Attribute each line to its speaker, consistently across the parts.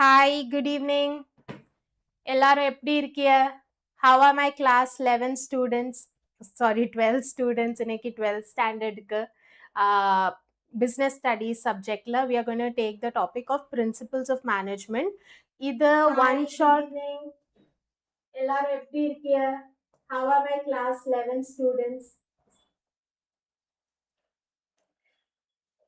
Speaker 1: Hi, good evening. எல்லாரும் எப்படி இருக்கிய? How are my class 11 students? Sorry, 12 students இன்னைக்கு 12th standardக்கு business studies subjectல we are going to take the topic of principles of management. இது one shot. எல்லாரும் எப்படி இருக்கிய? How are my class 11 students?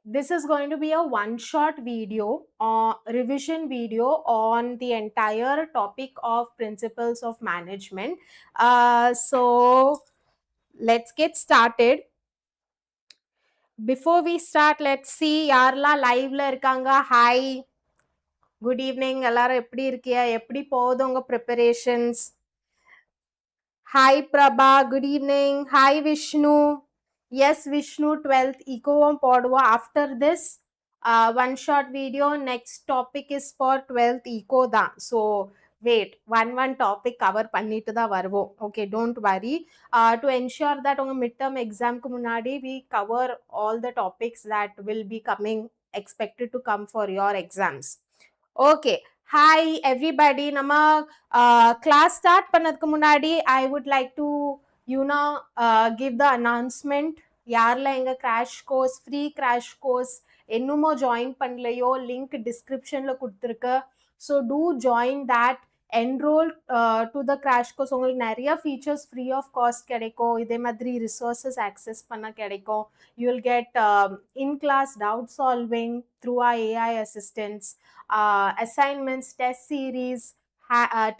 Speaker 1: This is going to be a one-shot video or revision video on the entire topic of principles of management. So let's get started. Before we start, let's see யாரெல்லாம் லைவ்ல இருக்காங்க. Hi, good evening. எல்லாரும் எப்படி இருக்கிய? எப்படி போகுது உங்க preparations? Hi Prabha, good evening. Hi Vishnu. Yes, Vishnu, 12th eco podva. After this one shot video, next topic is for 12th eco da. So wait, one topic cover பண்ணிட்டு தான் வருவோம். Okay, don't worry. To ensure that உங்க midterm exam க்கு முன்னாடி we cover all the topics that will be coming, expected to come for your exams. Okay. Hi everybody. நம்ம class start பண்ணதுக்கு முன்னாடி I would like to give the announcement. யாரெல்லாம் எங்க crash course, free crash course என்னமோ join பண்ணலையோ link டிஸ்கிரிப்ஷன்ல கொடுத்துருக்கு. So do join that. Enrol to the crash course. உங்களுக்கு நிறைய ஃபீச்சர்ஸ் ஃப்ரீ ஆஃப் காஸ்ட் கிடைக்கும். இதே மாதிரி ரிசோர்ஸஸ் ஆக்சஸ் பண்ண கிடைக்கும். You will get in class doubt solving through AI assistance, assignments, test series,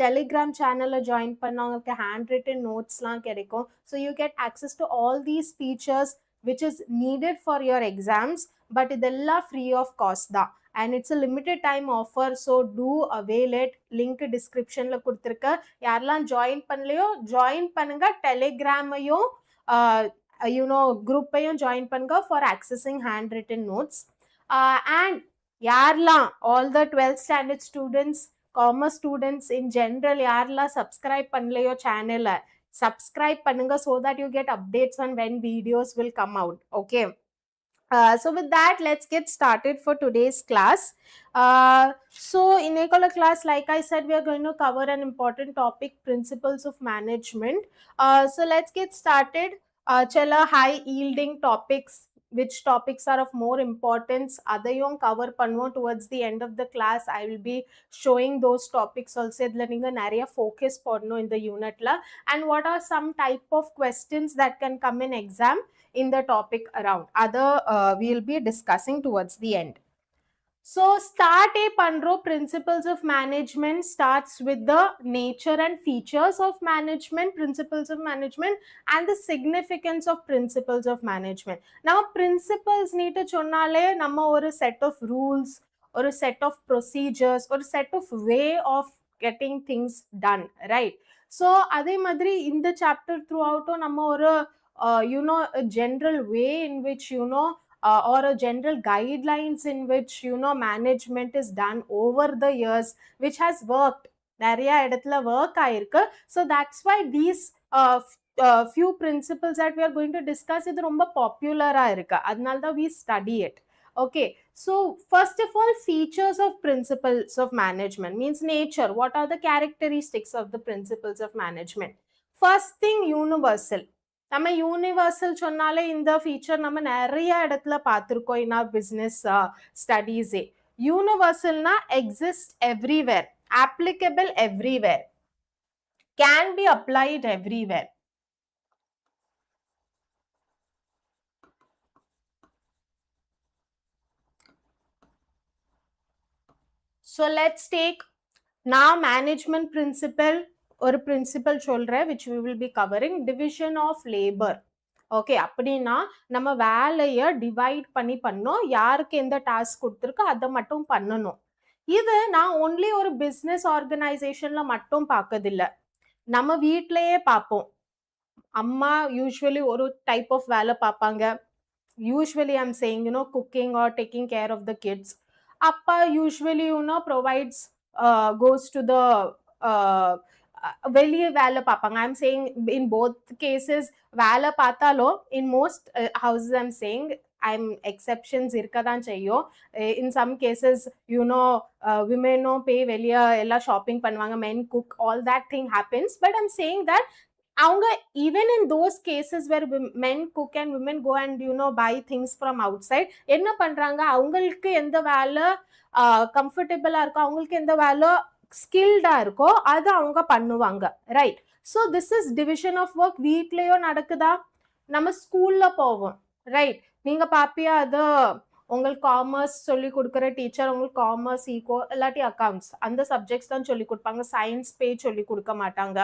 Speaker 1: Telegram சேனலில் ஜாயின் பண்ணவங்களுக்கு ஹேண்ட் ரிட்டன் நோட்ஸ்லாம் கிடைக்கும். So you get access to all these features which is needed for your exams, but idella free of cost da, and it's a limited time offer, so do avail it. Link description la kuduthirukka. yarla join pannலையோ join பண்ணுங்க. telegram ஐயும் group ஐயும் join பண்ணுங்க for accessing handwritten notes. And யாரெல்லாம் all the 12th standard students, commerce students in general யாரெல்லாம் subscribe பண்ணலையோ channel subscribe பண்ணுங்க so that you get updates on when videos will come out. Okay. So with that, let's get started for today's class. So in Ecola class, like I said, we are going to cover an important topic, principles of management. So let's get started. Chala high yielding topics, which topics are of more importance, adayum cover pannuvom towards the end of the class. I will be showing those topics also. Idla neenga nariya focus podno in the unit la, and what are some type of questions that can come in exam in the topic around other we will be discussing towards the end. So start a pandro. Principles of management starts with the nature and features of management, principles of management, and the significance of principles of management. Now principles need to chonnale nama or a set of rules or a set of procedures or a set of way of getting things done, right? So adhe madri in the chapter throughout nama or a general way in which or a general guidelines in which management is done over the years, which has worked. Nariya edathla work aayirukku. So that's why these few principles that we are going to discuss idu romba popular ah irukku, adnalda we study it. Okay, so first of all, features of principles of management means nature. What are the characteristics of the principles of management? First thing, universal. நம்ம universal சொன்னாலே இந்த feature நம்ம நிறைய இடத்துல பார்த்துருக்கோம் in our business studies. யூனிவர்சல்னா exist everywhere, applicable everywhere, can be applied everywhere. So let's take now management principle. ஒரு principal சொல்றேன் which we will be covering, division of labor. Okay, அப்படின்னா நம்ம வேலையை டிவைட் பண்ணி பண்ணோம். யாருக்கு எந்த டாஸ்க் கொடுத்துருக்கோ அதை மட்டும் பண்ணணும். இது நான் ஒன்லி ஒரு பிஸ்னஸ் ஆர்கனைசேஷன்ல மட்டும் பார்க்கறதில்ல, நம்ம வீட்டிலேயே பார்ப்போம். அம்மா யூஸ்வலி ஒரு டைப் ஆஃப் வேலை பார்ப்பாங்க. Usually I'm saying cooking or taking care of the kids. அப்பா usually provides goes to the வெளியே வேலை பார்ப்பாங்க. I am saying in both cases வேலை பார்த்தாலும் in most houses I am saying I'm exceptions இருக்கதான் செய்யும். In some cases women pay வெளிய எல்லாம் shopping பண்ணுவாங்க, men cook, all that thing happens, but I'm saying that அவங்க even in those cases where men cook and women go and buy things from outside, என்ன பண்றாங்க, அவங்களுக்கு எந்த வேலை கம்ஃபர்டபுளா இருக்கோ, அவங்களுக்கு எந்த வேலை ஸ்கில்டா இருக்கோ அது அவங்க பண்ணுவாங்க, right? So this is division of work. வீட்லயும் நடக்குதா? நம்ம ஸ்கூல்ல போவோம், ரைட்? நீங்க பாப்பியா, அது உங்களுக்கு காமர்ஸ் சொல்லி கொடுக்குற டீச்சர் உங்களுக்கு காமர்ஸ், ஈகோ இல்லாட்டி அக்கௌண்ட்ஸ் அந்த சப்ஜெக்ட்ஸ் தான் சொல்லி கொடுப்பாங்க, சயின்ஸ் பேஜ் சொல்லி கொடுக்க மாட்டாங்க,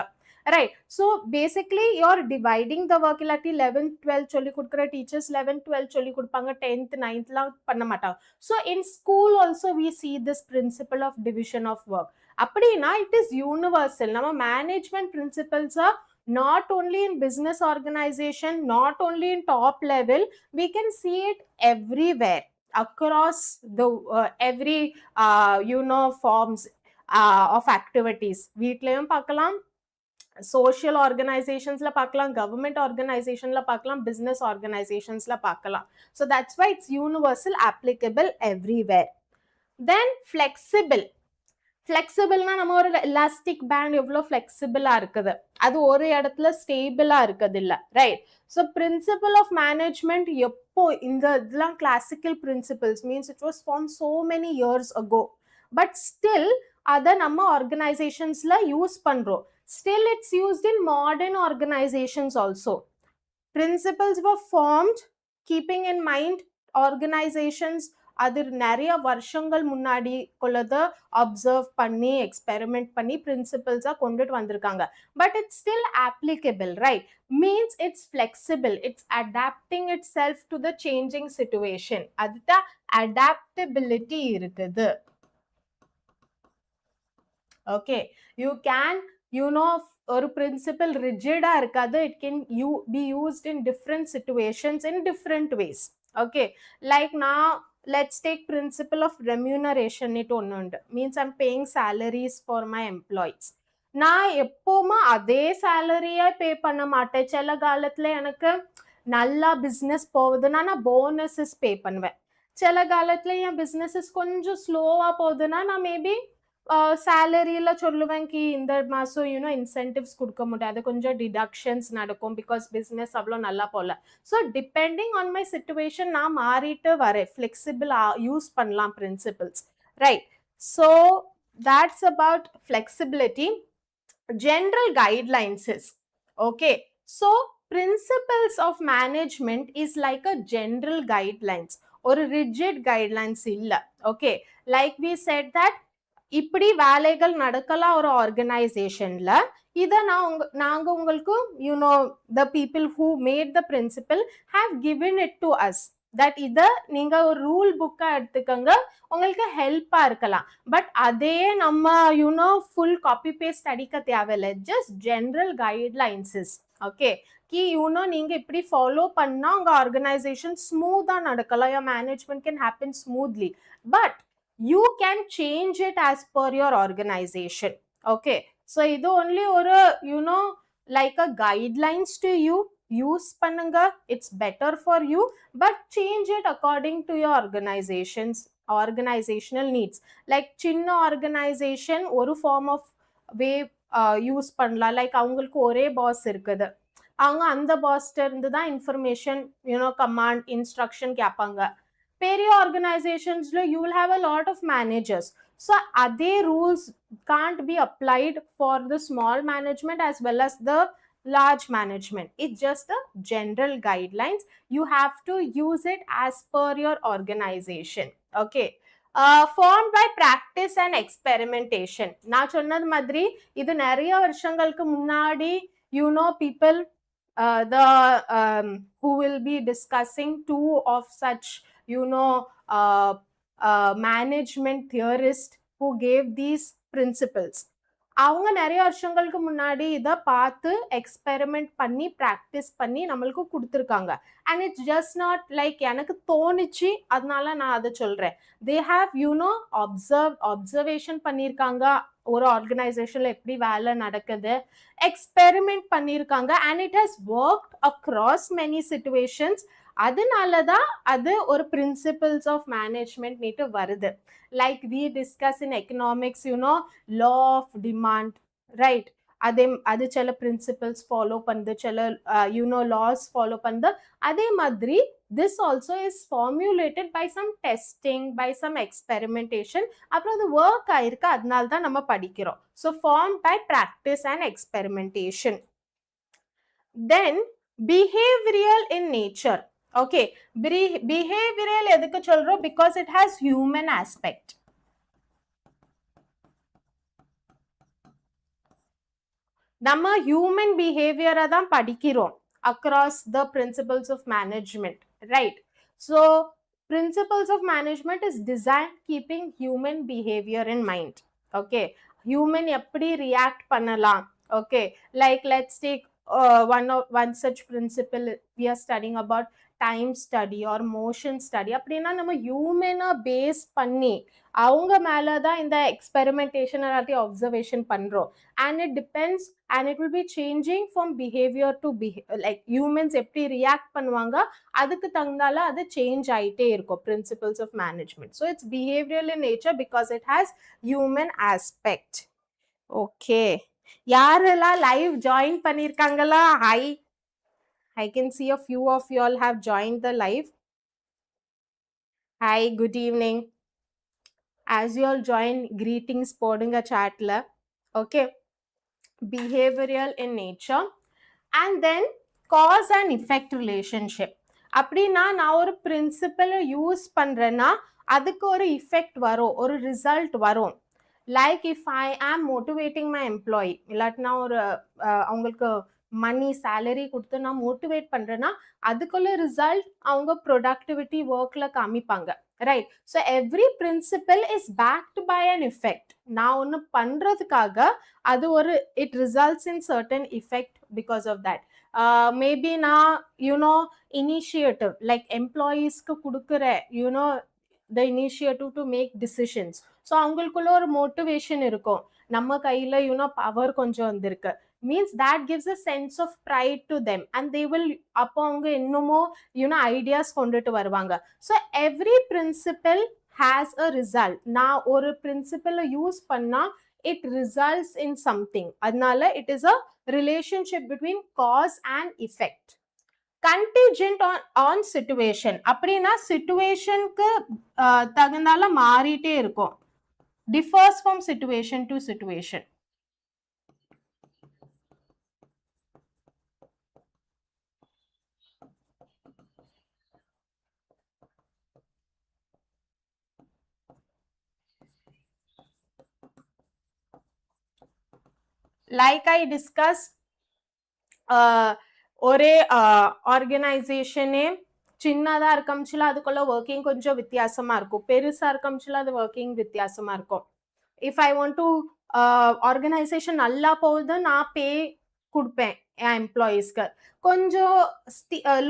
Speaker 1: right? So basically you're dividing the work. illati 11th 12th solli kudukra teachers 11th 12th solli kudupanga, 10th 9th la panna maatanga. So in school also we see this principle of division of work. Appadina it is universal. Nama management principles are not only in business organization, not only in top level, we can see it everywhere across the every forms of activities. வீட்லயும் பார்க்கலாம், social organizations la paakalam, government organizations la paakalam, business organizations la paakalam. So that's why it's universal, applicable everywhere. Then flexible. Flexible na நம்ம ஒரு elastic band எவ்வளோ flexible-ஆ இருக்குது, அது ஒரு இடத்துல stable-ஆ இருக்குதில்ல, right? So principle of management எப்போ இந்த இதெல்லாம் classical principles means it was formed so many years ago, but still அதை நம்ம organizationsல யூஸ் பண்றோம். Still it's used in modern organizations also. Principles were formed keeping in mind organizations அது நிறைய வருஷங்கள் முன்னாடி கொள்ளத அப்சர்வ் பண்ணி எக்ஸ்பெரிமெண்ட் பண்ணி பிரின்சிபல்ஸா கொண்டுட்டு வந்திருக்காங்க. But it's still applicable, right? Means it's flexible, it's adapting itself to the changing situation. அதுதான் adaptability இருக்குது. Okay, you can ஒரு principle rigid-ஆ இருக்காது, it can be used in different situations in different ways. Okay, like now let's take principle of remuneration. it ஒன்னு means I'm paying salaries for my employees. நான் எப்பவுமே அதே salary-யை pay பண்ண மாட்டேன். சில காலத்துல எனக்கு நல்லா business போகுதுன்னா நான் bonuses pay பண்ணுவேன். சில காலத்துல என் businesses கொஞ்சம் slow-ஆ போகுதுன்னா நான் மேபி சேலரியில சொல்லுவேன் கி இந்த மாசம் இன்சென்டிவ்ஸ் கொடுக்க முடியாது, கொஞ்சம் டிடக்ஷன்ஸ் நடக்கும், பிகாஸ் பிஸ்னஸ் அவ்வளோ நல்லா போகல. So depending on my situation நான் மாறிட்டு வரேன், ஃப்ளெக்சிபிள் யூஸ் பண்ணலாம் principles, right? So that's about flexibility. General guidelines is okay. So principles of management is like a general guidelines or rigid guidelines illa. Okay, like we said that இப்படி வேலைகள் நடக்கலாம் ஒரு ஆர்கனைசேஷன்ல. இதை நாங்க உங்களுக்கு the people who made the principle have given it to us, that இதை நீங்க ஒரு ரூல் புக்கா எடுத்துக்கங்க, உங்களுக்கு ஹெல்ப்பா இருக்கலாம். பட் அதே நம்ம ஃபுல் காப்பி பேஸ்ட் அடிக்க தேவையில்லை, ஜஸ்ட் ஜெனரல் கைட்லைன்ஸஸ். ஓகே, கி நீங்க இப்படி ஃபாலோ பண்ணா உங்க ஆர்கனைசேஷன் ஸ்மூத்தா நடக்கலாம், your management can happen smoothly, but you can change it as per your organization. Okay, so இது only ஒரு like a guidelines to you, use பண்ணுங்க, it's better for you, but change it according to your organizational needs. Like சின்ன organization ஒரு form of way use பண்ணலாம், like அவங்களுக்கு ஒரே pass இருக்குது, அவங்க அந்த பாஸ்ட இருந்து தான் இன்ஃபர்மேஷன் கமாண்ட் இன்ஸ்ட்ரக்ஷன் கேட்பாங்க. பெரிய ஆர்கனைசேஷன்ஸ்ல you will have a lot of managers, so அதே rules can't be applied for the small management as well as the large management. It's just the general guidelines, you have to use it as per your organization. Okay, formed by practice and experimentation. நான் சொன்னது மாதிரி இது நிறைய வருஷங்களுக்கு முன்னாடி people who will be discussing two of such management theorists who gave these principles. அவங்க நிறைய வருஷங்களுக்கு முன்னாடி இதை பார்த்து எக்ஸ்பெரிமெண்ட் பண்ணி ப்ராக்டிஸ் பண்ணி நம்மளுக்கு கொடுத்துருக்காங்க. And it's just not like எனக்கு தோணுச்சு அதனால நான் அதை சொல்றேன். தே ஹாவ் அப்சர்வேஷன் பண்ணியிருக்காங்க, ஒரு ஆர்கனைசேஷன்ல எப்படி வேலை நடக்குது, எக்ஸ்பெரிமெண்ட் பண்ணியிருக்காங்க, and it has worked across many situations. அதனால தான் அது ஒரு principles of management நீட்டு வருது. Like we discuss in economics, law of demand, right? அது சில principles follow பண்ணுது, சில laws follow பண்ணுது. அதே மாதிரி this also is formulated by some testing, by some experimentation. அப்புறம் அது work ஆயிருக்கு, அதனால தான் நம்ம படிக்கிறோம். So formed by practice and experimentation. Then behavioral in nature. Okay, behavioral எதுக்கு சொல்றோம்? Because it has human aspect. நம்ம human behavior தான் படிக்கிறோம் across the principles of management, right? So principles of management is designed keeping human behavior in mind. Okay, human எப்படி react பண்ணலாம். Okay, like let's take one such principle we are studying about time study or motion study. அப்படின்னா நம்ம ஹியூமனை base பண்ணி அவங்க மேலதான் இந்த experimentation எல்லாத்தையும் observation பண்றோம். And it depends, and it will be changing from behavior to like humans எப்படி react பண்ணுவாங்க அதுக்கு தகுந்தால அது சேஞ்ச் ஆயிட்டே இருக்கும் principles of management. So it's behavioral in nature because it has human aspect. Okay, யாரெல்லாம் live join பண்ணிருக்காங்களா? Hi, I can see a few of you all have joined the live. Hi, good evening. As you all join, greetings போடுங்க chatல. Okay, behavioral in nature. And then cause and effect relationship. அப்படின்னா நான் ஒரு பிரின்சிபலை use பண்றேன்னா அதுக்கு ஒரு effect வரும், ஒரு ரிசல்ட் வரும். லைக் இஃப் ஐ ஆம் மோட்டிவேட்டிங் மை எம்ப்ளாயி, இல்லாட்டினா ஒரு அவங்களுக்கு மணி சேலரி கொடுத்து நான் மோட்டிவேட் பண்றேன்னா அதுக்குள்ள ரிசல்ட் அவங்க ப்ரொடக்டிவிட்டி ஒர்க்ல காமிப்பாங்க, right? So every principle is backed by an effect. நான் ஒன்று பண்றதுக்காக அது ஒரு it results in certain effect because of that. Maybe நான் இனிஷியேட்டிவ் லைக் எம்ப்ளாயீஸ்க்கு கொடுக்குற the initiative to make decisions. So அவங்களுக்குள்ள ஒரு மோட்டிவேஷன் இருக்கும், நம்ம கையில பவர் கொஞ்சம் வந்திருக்கு, means that gives a sense of pride to them and they will அப்போ அவங்க இன்னமும் ஐடியாஸ் கொண்டுட்டு வருவாங்க. So every principle has a result. நான் ஒரு பிரின்சிபலை யூஸ் பண்ணா it results in something. அதனால it is a relationship between cause and effect. Contingent on situation. அப்படின்னா situationக்கு தகுந்தால மாறிட்டே இருக்கும். Differs from situation to situation. Like I discussed, ஒரே ஆர்கனைசேஷனே சின்னதா இருக்கம்ச்சுல அதுக்குள்ள ஒர்க்கிங் கொஞ்சம் வித்தியாசமா இருக்கும், பெருசா இருக்கம்ச்சுல அது ஒர்க்கிங் வித்தியாசமா இருக்கும். If I want to organisation நல்லா போகுது, நான் பே கொடுப்பேன் என் எம்ப்ளாயீஸ்க்கு. கொஞ்சம்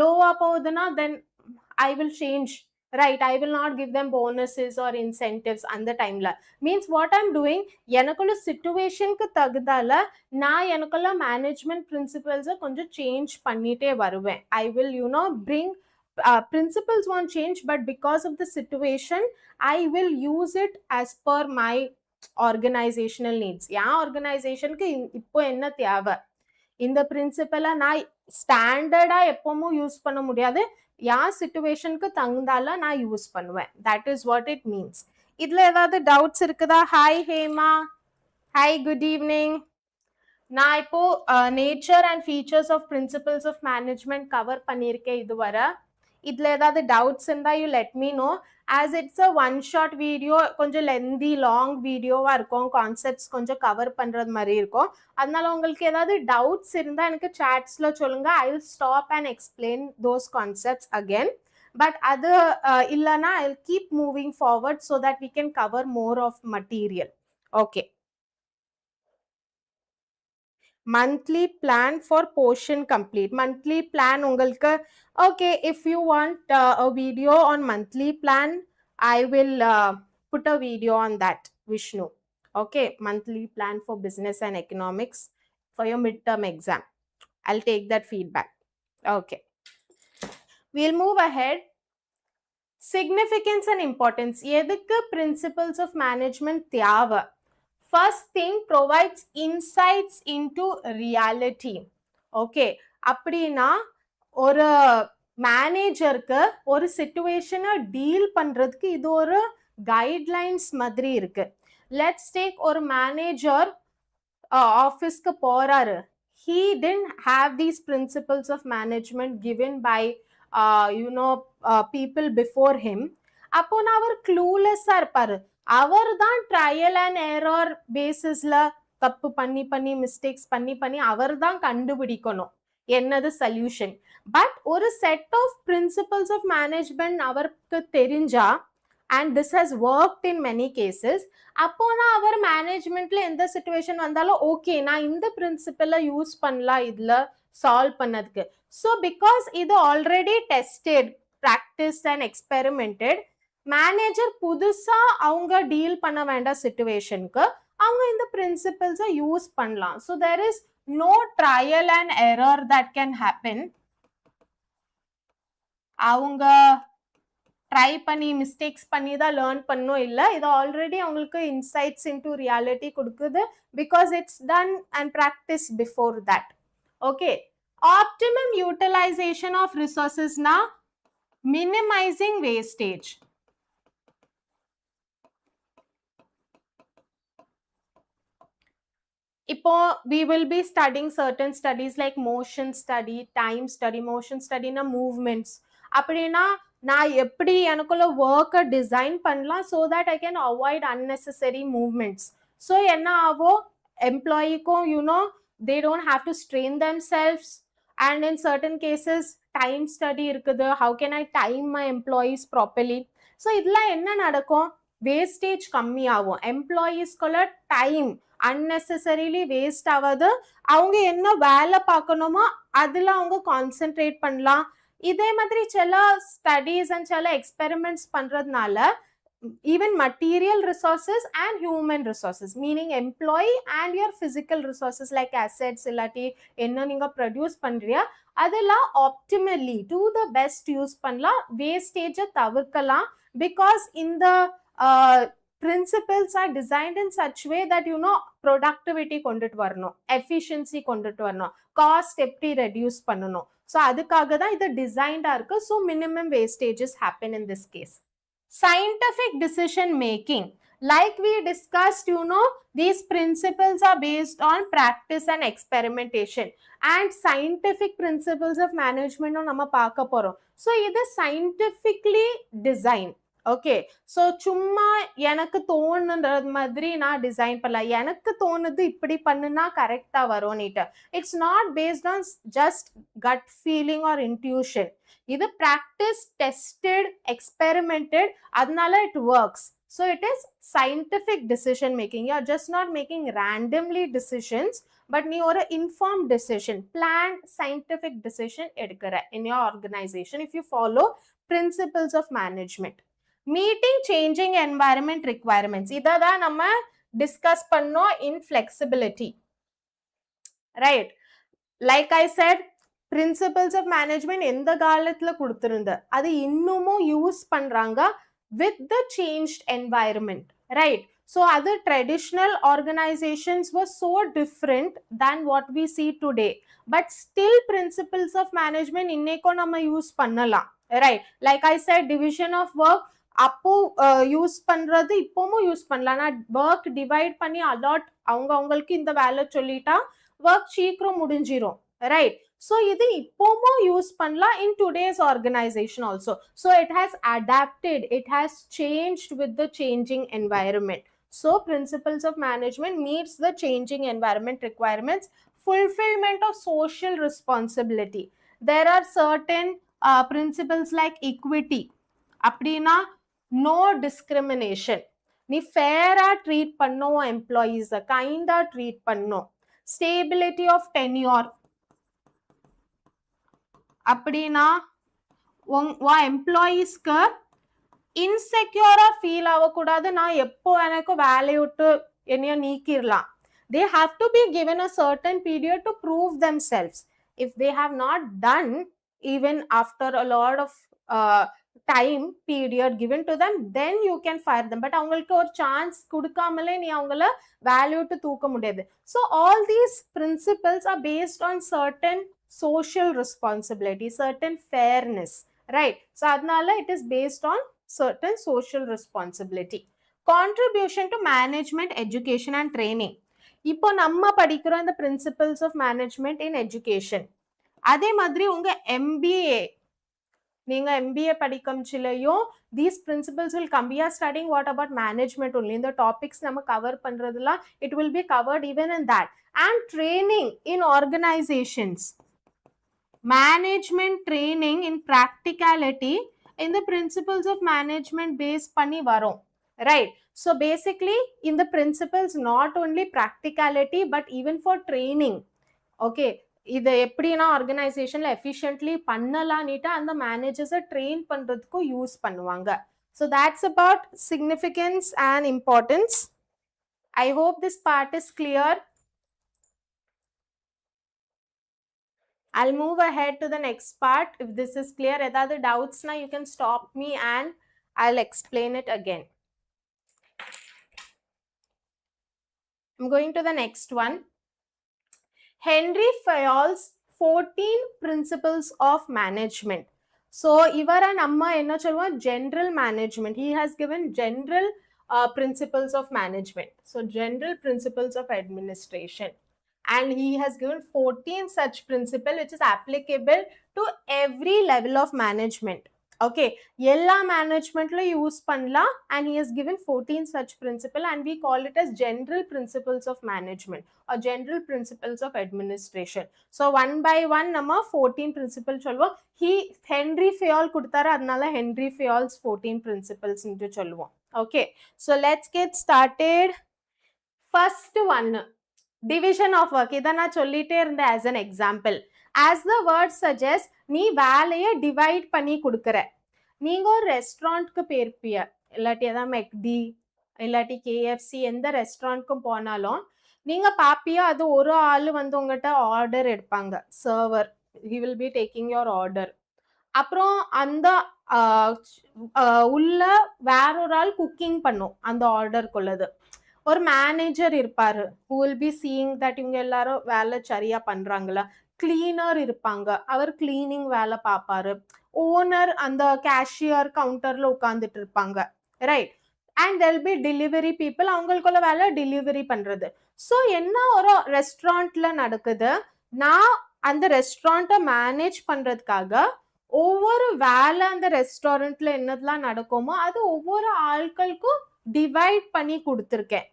Speaker 1: லோவா போகுதுன்னா then I will change, right? I will not give them bonuses or incentives அந்த டைம்ல. மீன்ஸ் வாட் ஐம் டூயிங், எனக்குள்ள சிச்சுவேஷனுக்கு தகுந்தால நான் எனக்குள்ள மேனேஜ்மெண்ட் பிரின்சிபல்ஸை கொஞ்சம் சேஞ்ச் பண்ணிட்டே வருவேன். I will bring principles won't change, but because of the situation I will use it as per my organizational needs. என் ஆர்கனைசேஷனுக்கு இப்போ என்ன தேவை, இந்த பிரின்சிபலை நான் ஸ்டாண்டர்டா எப்பவும் யூஸ் பண்ண முடியாது, யார் சிச்சுவேஷனுக்கு தகுந்தால நான் யூஸ் பண்ணுவேன். That is what it means. இதுல ஏதாவது டவுட்ஸ் இருக்குதா? Hi Hema, hi good evening. நான் இப்போ nature and features of principles of management cover பண்ணியிருக்கேன் இதுவரை. இதுல ஏதாவது டவுட்ஸ் இருந்தா you let me know. As it's a one short video, கொஞ்சம் லென்தி லாங் வீடியோவா இருக்கும், கான்செப்ட்ஸ் கொஞ்சம் கவர் பண்றது மாதிரி இருக்கும். அதனால உங்களுக்கு ஏதாவது டவுட்ஸ் இருந்தா எனக்கு சாட்ஸ்ல சொல்லுங்க. I will stop and explain those concepts again. But அது இல்லைன்னா I will keep moving forward so that we can cover more of material. Okay, monthly plan for portion complete. Monthly plan ungalku, okay, if you want a video on monthly plan, I will put a video on that, Vishnu. Okay, monthly plan for business and economics for your midterm exam. I'll take that feedback. Okay, we'll move ahead. Significance and importance. எதுக்கு principles of management தேவை? First thing, provides insights into reality. Okay, அப்படின்னா ஒரு மேனேஜருக்கு ஒரு சிச்சுவேஷனை deal பண்றதுக்கு இது ஒரு guidelines மாதிரி இருக்கு. லெட்ஸ் டேக் ஒரு மேனேஜர் ஆஃபீஸ்க்கு போறாரு. He didn't have these principles of management given by people before him. அப்போ அவர் க்ளூலெஸ்ஸா இருப்பாரு. அவர் தான் ட்ரையல் அண்ட் எரர் பேசிஸ்ல தப்பு பண்ணி மிஸ்டேக்ஸ் பண்ணி அவர் தான் கண்டுபிடிக்கணும் என்னது சொல்யூஷன். பட் ஒரு set of principles of management அவருக்கு தெரிஞ்சா, and this has worked in many cases, அப்போ நான் அவர் மேனேஜ்மெண்ட்ல எந்த சிச்சுவேஷன் வந்தாலும் ஓகே நான் இந்த பிரின்சிபலை யூஸ் பண்ணலாம் இதுல சால்வ் பண்ணதுக்கு. ஸோ பிகாஸ் இது already tested, practised and experimented, manager புதுசா அவங்க டீல் பண்ண வேண்டாம் சிச்சுவேஷனுக்கு அவங்க இந்த பிரின்சிபல்ஸை யூஸ் பண்ணலாம். So there is no trial and error that can happen. அவங்க ட்ரை பண்ணி மிஸ்டேக்ஸ் பண்ணி தான் லேர்ன் பண்ணும் இல்லை, இது ஆல்ரெடி அவங்களுக்கு இன்சைட்ஸ் இன்டு ரியாலிட்டி கொடுக்குது because it's done and practice before that. Okay, optimum utilisation of ரிசோர்சஸ்னா மினிமைசிங் வேஸ்டேஜ். இப்போ we will be studying certain studies like motion study, time study. motion studyனா movements. அப்படின்னா நான் எப்படி எனக்குள்ள ஒர்க்கை டிசைன் பண்ணலாம் so that I can avoid unnecessary movements. So என்ன ஆகும், எம்ப்ளாயிக்கும் they don't have to strain themselves. And in certain cases time study இருக்குது, how can I time my employees properly. So இதெல்லாம் என்ன நடக்கும், வேஸ்டேஜ் கம்மி ஆகும், எம்ப்ளாயீஸ்குள்ள டைம் unnecessarily வேஸ்ட் ஆகாது, அவங்க என்ன வேலை பார்க்கணுமோ அதுல அவங்க கான்சென்ட்ரேட் பண்ணலாம். இதே மாதிரி சில ஸ்டடீஸ் அண்ட் சில எக்ஸ்பெரிமெண்ட்ஸ் பண்றதுனால even material resources and human resources, meaning employee and your physical resources like assets இல்லாட்டி என்ன நீங்க ப்ரொடியூஸ் பண்றியா அதெல்லாம் optimally to the best use பண்ணலாம், வேஸ்டேஜை தவிர்க்கலாம். பிகாஸ் இந்த principles are designed in such way that productivity கொண்டுட்டு வரணும், efficiency கொண்டுட்டு வரணும், cost எப்படி reduce பண்ணணும். ஸோ அதுக்காக தான் இது டிசைன்டா இருக்கு. So minimum wastages happen in this case. Scientific decision making, like we discussed, these principles are based on practice and experimentation, and scientific principles of management நம்ம பார்க்க போறோம். ஸோ இது scientifically designed. ஓகே, ஸோ சும்மா எனக்கு தோணுன்றது மாதிரி நான் design பண்ணல, எனக்கு தோணுது இப்படி பண்ணுனா கரெக்டா வரும் நீட்டு. It's not based on just gut feeling or intuition. இது ப்ராக்டிஸ், டெஸ்டட், எக்ஸ்பெரிமெண்டட், அதனால it works. So it is scientific decision making. You are just not making randomly decisions, but நீ ஒரு inform decision, plan scientific decision எடுக்கிற in your organisation if you follow principles of management. Meeting changing environment requirements, இதை தான் நம்ம discuss பண்ணோம் in flexibility, right? Like I said, principles of management எந்த காலத்துல கொடுத்திருந்த அது இன்னமும் யூஸ் பண்றாங்க with the changed environment, right? So அது traditional organisations were so different than what we see today, but still principles of management இன்னைக்கும் நம்ம use பண்ணலாம், right? Like I said, division of work அப்போ யூஸ் பண்றது இப்பவும் use பண்ணலாம். நான் work divide பண்ணி அலாட் அவங்களுக்கு இந்த வேலை சொல்லிட்டா ஒர்க் சீக்கிரம் முடிஞ்சிரும், ரைட்? ஸோ இது இப்பவும் யூஸ் பண்ணலாம் in today's organization also. So it has adapted, it has changed with the changing environment. So principles of management meets the changing environment requirements. Fulfillment of social responsibility. There are certain principles like equity. அப்படின்னா no discrimination, நீ ஃபேரா treat பண்ணும் எம்ப்ளாயீஸை, கைண்டா treat பண்ணும். Stability of tenure, அப்படின்னா உன் எம்ப்ளாயீஸ்க்கு இன்செக்யூரா feel ஆகக்கூடாது, நான் எப்போ எனக்கு வேலையை விட்டு என்னைய நீக்கிடலாம். They have to be given a certain period to prove themselves. If they have not done, even after a lot of time period given to them, then you can fire them. But அவங்களுக்கு ஒரு chance கொடுக்காமலே நீ அவங்கள value to தூக்க முடியாது. So all these principles are based on certain social responsibility, certain fairness, right? So அதனால it is based on certain social responsibility. Contribution to management, education and training. இப்போ நம்ம படிக்கிறோம் இந்த principles of management in education. அதே மாதிரி உங்க MBA, நீங்க MBA படிக்கம்ச்சிலையும் these principles will come. We are studying what about management only. இந்த topics நம்ம cover பண்றதுலாம் it will be covered even in that. And training in organizations, management training in practicality in the principles of management base பண்ணி வரும், right? So basically in the principles not only practicality but even for training, okay, இது எப்படின்னா ஆர்கனைசேஷன்ல efficiently பண்ணலான்னுட்டு அந்த மேனேஜர்ஸை train பண்றதுக்கும் use பண்ணுவாங்க. So that's about significance and importance. I hope this part is clear. I'll move ahead to the next part. If this is clear, edavadhu doubts na you can stop me and I'll explain it again. I'm going to the next one. Henry Fayol's 14 principles of management. So ivara namma enna solluvom, general management. He has given general principles of management. So general principles of administration, and he has given 14 such principle which is applicable to every level of management. Okay, எல்லா managementல use பண்ணலாம், and he has given 14 such principle and we call it as general principles of management or general principles of administration. So one by one நம்ம 14 principles சொல்லுவோம். Henry Fayol கொடுத்தாரு, அதனால Henry Fayol's 14 principles ன்னு சொல்லுவோம். Okay, so let's get started. First one, division of work. இதை நான் சொல்லிட்டே இருந்தேன் as an example. As the word suggests, நீ வேலையை டிவைட் பண்ணி கொடுக்குற. நீங்க ஒரு ரெஸ்டாரண்ட்க்கு போயிருப்பிய, இல்லாட்டி ஏதாவது மெக்டி இல்லாட்டி KFC எந்த ரெஸ்டாரண்ட்க்கும் போனாலும் நீங்க பாப்பியா, அது ஒரு ஆள் வந்து உங்ககிட்ட ஆர்டர் எடுப்பாங்க, server. he will be taking your order. அப்புறம் அந்த உள்ள வேற ஒரு ஆள் குக்கிங் பண்ணும் அந்த ஆர்டருக்குள்ளது. ஒரு மேனேஜர் இருப்பாரு, who will be seeing that இவங்க எல்லாரும் வேலை சரியா பண்றாங்களா. கிளீனர் இருப்பாங்க, அவர் கிளீனிங் வேலை பார்ப்பாரு. ஓனர் அந்த கேஷியர் கவுண்டர்ல உட்கார்ந்துட்டு இருப்பாங்க, right? And there'll be delivery people, அவங்களுக்குள்ள வேலை டெலிவரி பண்றது. ஸோ என்ன ஒரு ரெஸ்டாரண்ட்ல நடக்குது, நான் அந்த ரெஸ்டாரண்ட்டை மேனேஜ் பண்றதுக்காக ஒவ்வொரு வேலை அந்த ரெஸ்டாரண்ட்ல என்னதெல்லாம் நடக்குமோ அது ஒவ்வொரு ஆட்களுக்கும் டிவைட் பண்ணி கொடுத்துருக்கேன்.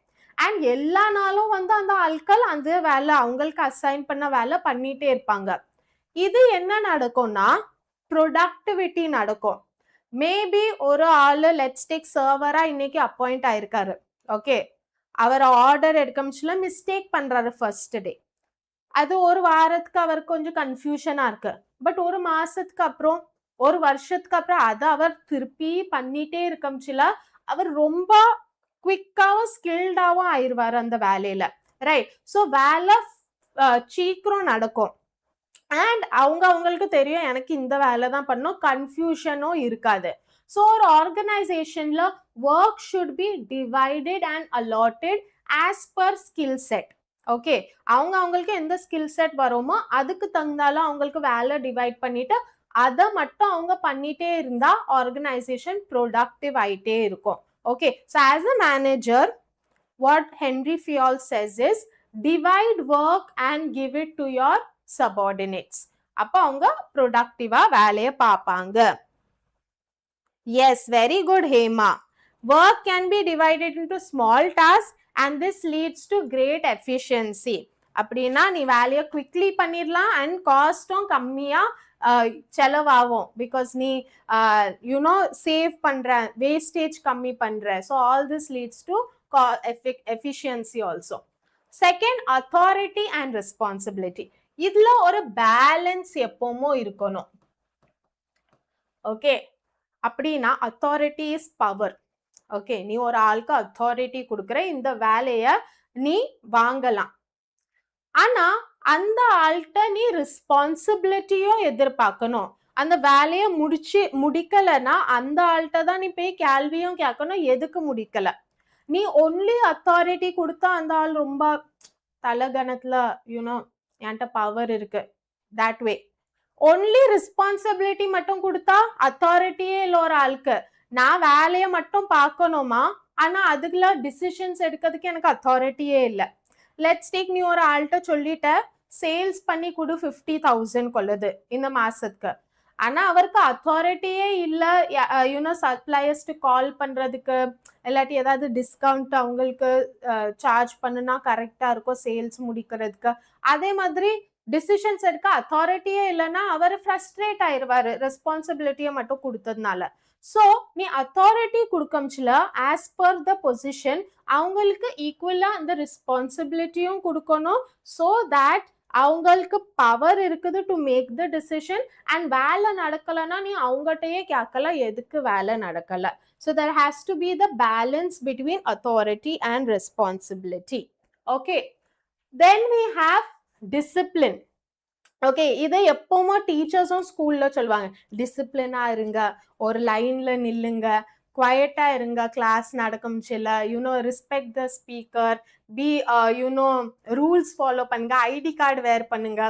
Speaker 1: அண்ட் எல்லா நாளும் வந்து அந்த ஆட்கள் அந்த வேலை அவங்களுக்கு அசைன் பண்ண வேலை பண்ணிட்டே இருப்பாங்க. இது என்ன நடக்கும்னா ப்ரொடக்டிவிட்டி நடக்கும். மேபி ஒரு ஆளு லெட்ஸ் டேக் சர்வரா இன்னைக்கு அப்பாயிண்ட் ஆயிருக்காரு, ஓகே, அவர் ஆர்டர் எடுக்கமிச்சுல மிஸ்டேக் பண்றாரு ஃபர்ஸ்ட் டே. அது ஒரு வாரத்துக்கு அவருக்கு கொஞ்சம் கன்ஃபியூஷனா இருக்கு. பட் ஒரு மாசத்துக்கு அப்புறம், ஒரு வருஷத்துக்கு அப்புறம் அதை அவர் திருப்பி பண்ணிட்டே இருக்கமிச்சுல அவர் ரொம்ப குவிக்காவும் ஸ்கில்டாவும் ஆயிடுவாரு அந்த வேலையில, ரைட்? ஸோ வேலை சீக்கிரம் நடக்கும். அண்ட் அவங்களுக்கு தெரியும் எனக்கு இந்த வேலை தான் பண்ணணும், கன்ஃபியூஷனும் இருக்காது. ஸோ ஒரு ஆர்கனைசேஷன்ல work should be divided and allotted as per skill set. Okay, அவங்களுக்கு எந்த ஸ்கில் செட் வருமோ அதுக்கு தகுந்தாலும் அவங்களுக்கு வேலை டிவைட் பண்ணிட்டு அதை மட்டும் அவங்க பண்ணிட்டே இருந்தா ஆர்கனைசேஷன் ப்ரொடக்டிவ் ஆயிட்டே இருக்கும். Okay, so as a manager, what Henry Fayol says is divide work and give it to your subordinates. அப்ப அவங்க ப்ரொடக்டிவா வேலையை பார்ப்பாங்க. Yes, very good, Hema. Work can be divided into small tasks and this leads to great efficiency. அப்படின்னா நீ வேலையை quickly பண்ணிடலாம் and காஸ்டும் கம்மியா செலவாகும். பிகாஸ் நீ யூனோ சேவ் பண்ற, வேஸ்டேஜ் கம்மி பண்ற. So all this leads to efficiency also. Second, authority and responsibility. இதுல ஒரு பேலன்ஸ் எப்பவுமோ இருக்கணும். ஓகே, அப்படின்னா அத்தாரிட்டி இஸ் பவர். ஓகே, நீ ஒரு ஆளுக்கு அத்தாரிட்டி கொடுக்குற, இந்த வேலைய நீ வாங்கலாம். ஆனா அந்த ஆள்கிட்ட நீ ரெஸ்பான்சிபிலிட்டியும் எதிர்பார்க்கணும். அந்த வேலையை முடிக்கலன்னா அந்த ஆள்கிட்ட தான் நீ போய் கேள்வியும் கேட்கணும், எதுக்கு முடிக்கல. நீ ஒன்லி அத்தாரிட்டி கொடுத்தா அந்த ஆள் ரொம்ப தலகணத்துல யூனோ என்கிட்ட பவர் இருக்கு தட் வே. ஒன்லி ரெஸ்பான்சிபிலிட்டி மட்டும் கொடுத்தா அத்தாரிட்டியே இல்லை ஒரு ஆளுக்கு. நான் வேலையை மட்டும் பார்க்கணுமா, ஆனா அதுக்குள்ள டிசிஷன்ஸ் எடுக்கிறதுக்கு எனக்கு அத்தாரிட்டியே இல்லை. லெட்ஸ் டேக், நீ ஒரு ஆள்கிட்ட சொல்லிட்ட சேல்ஸ் பண்ணி கொடு 50,000 கொள்ளுது இந்த மாசத்துக்கு. ஆனா அவருக்கு அத்தாரிட்டியே இல்ல யூனோ சப்ளையர்ஸ்க்கு கால் பண்றதுக்கு, இல்லாட்டி ஏதாவது டிஸ்கவுண்ட் அவங்களுக்கு சார்ஜ் பண்ணுனா கரெக்டா இருக்கும் சேல்ஸ் முடிக்கிறதுக்கு. அதே மாதிரி டிசிஷன்ஸ் எடுக்க அத்தாரிட்டியே இல்லைன்னா அவர் ஃப்ரஸ்ட்ரேட் ஆயிருவாரு ரெஸ்பான்சிபிலிட்டியை மட்டும் கொடுத்ததுனால. ஸோ நீ அத்தாரிட்டி கொடுக்கம்ச்சுல ஆஸ் பர் த பொசிஷன் அவங்களுக்கு ஈக்குவலா அந்த ரெஸ்பான்சிபிலிட்டியும் கொடுக்கணும். ஸோ தட் அவங்களுக்கு பவர் இருக்குது to make the decision. And வேலை நடக்கலைன்னா நீ அவங்ககிட்டயே கேட்கல எதுக்கு வேலை நடக்கல. So there has to be the balance between authority and responsibility. Okay, then we have discipline. Okay, இதை எப்பவுமே டீச்சர்ஸும் ஸ்கூல்ல சொல்லுவாங்க, டிசிப்ளினா இருங்க, ஒரு லைன்ல நில்லுங்க, குவைட்டா இருங்க, கிளாஸ் நடக்கும்ச்சுல, you know respect the speaker, be you know rules follow பண்ணுங்க, ஐடி கார்டு வேர் பண்ணுங்க.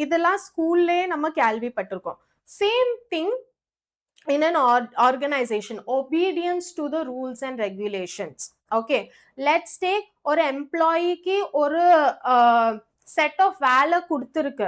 Speaker 1: இதெல்லாம் ஸ்கூல்லே நம்ம கேள்விப்பட்டிருக்கோம். Same thing in an organization, obedience to the rules and regulations. Okay, let's take ஒரு எம்ப்ளாயிக்கு ஒரு செட் ஆஃப் வேலை கொடுத்துருக்கு,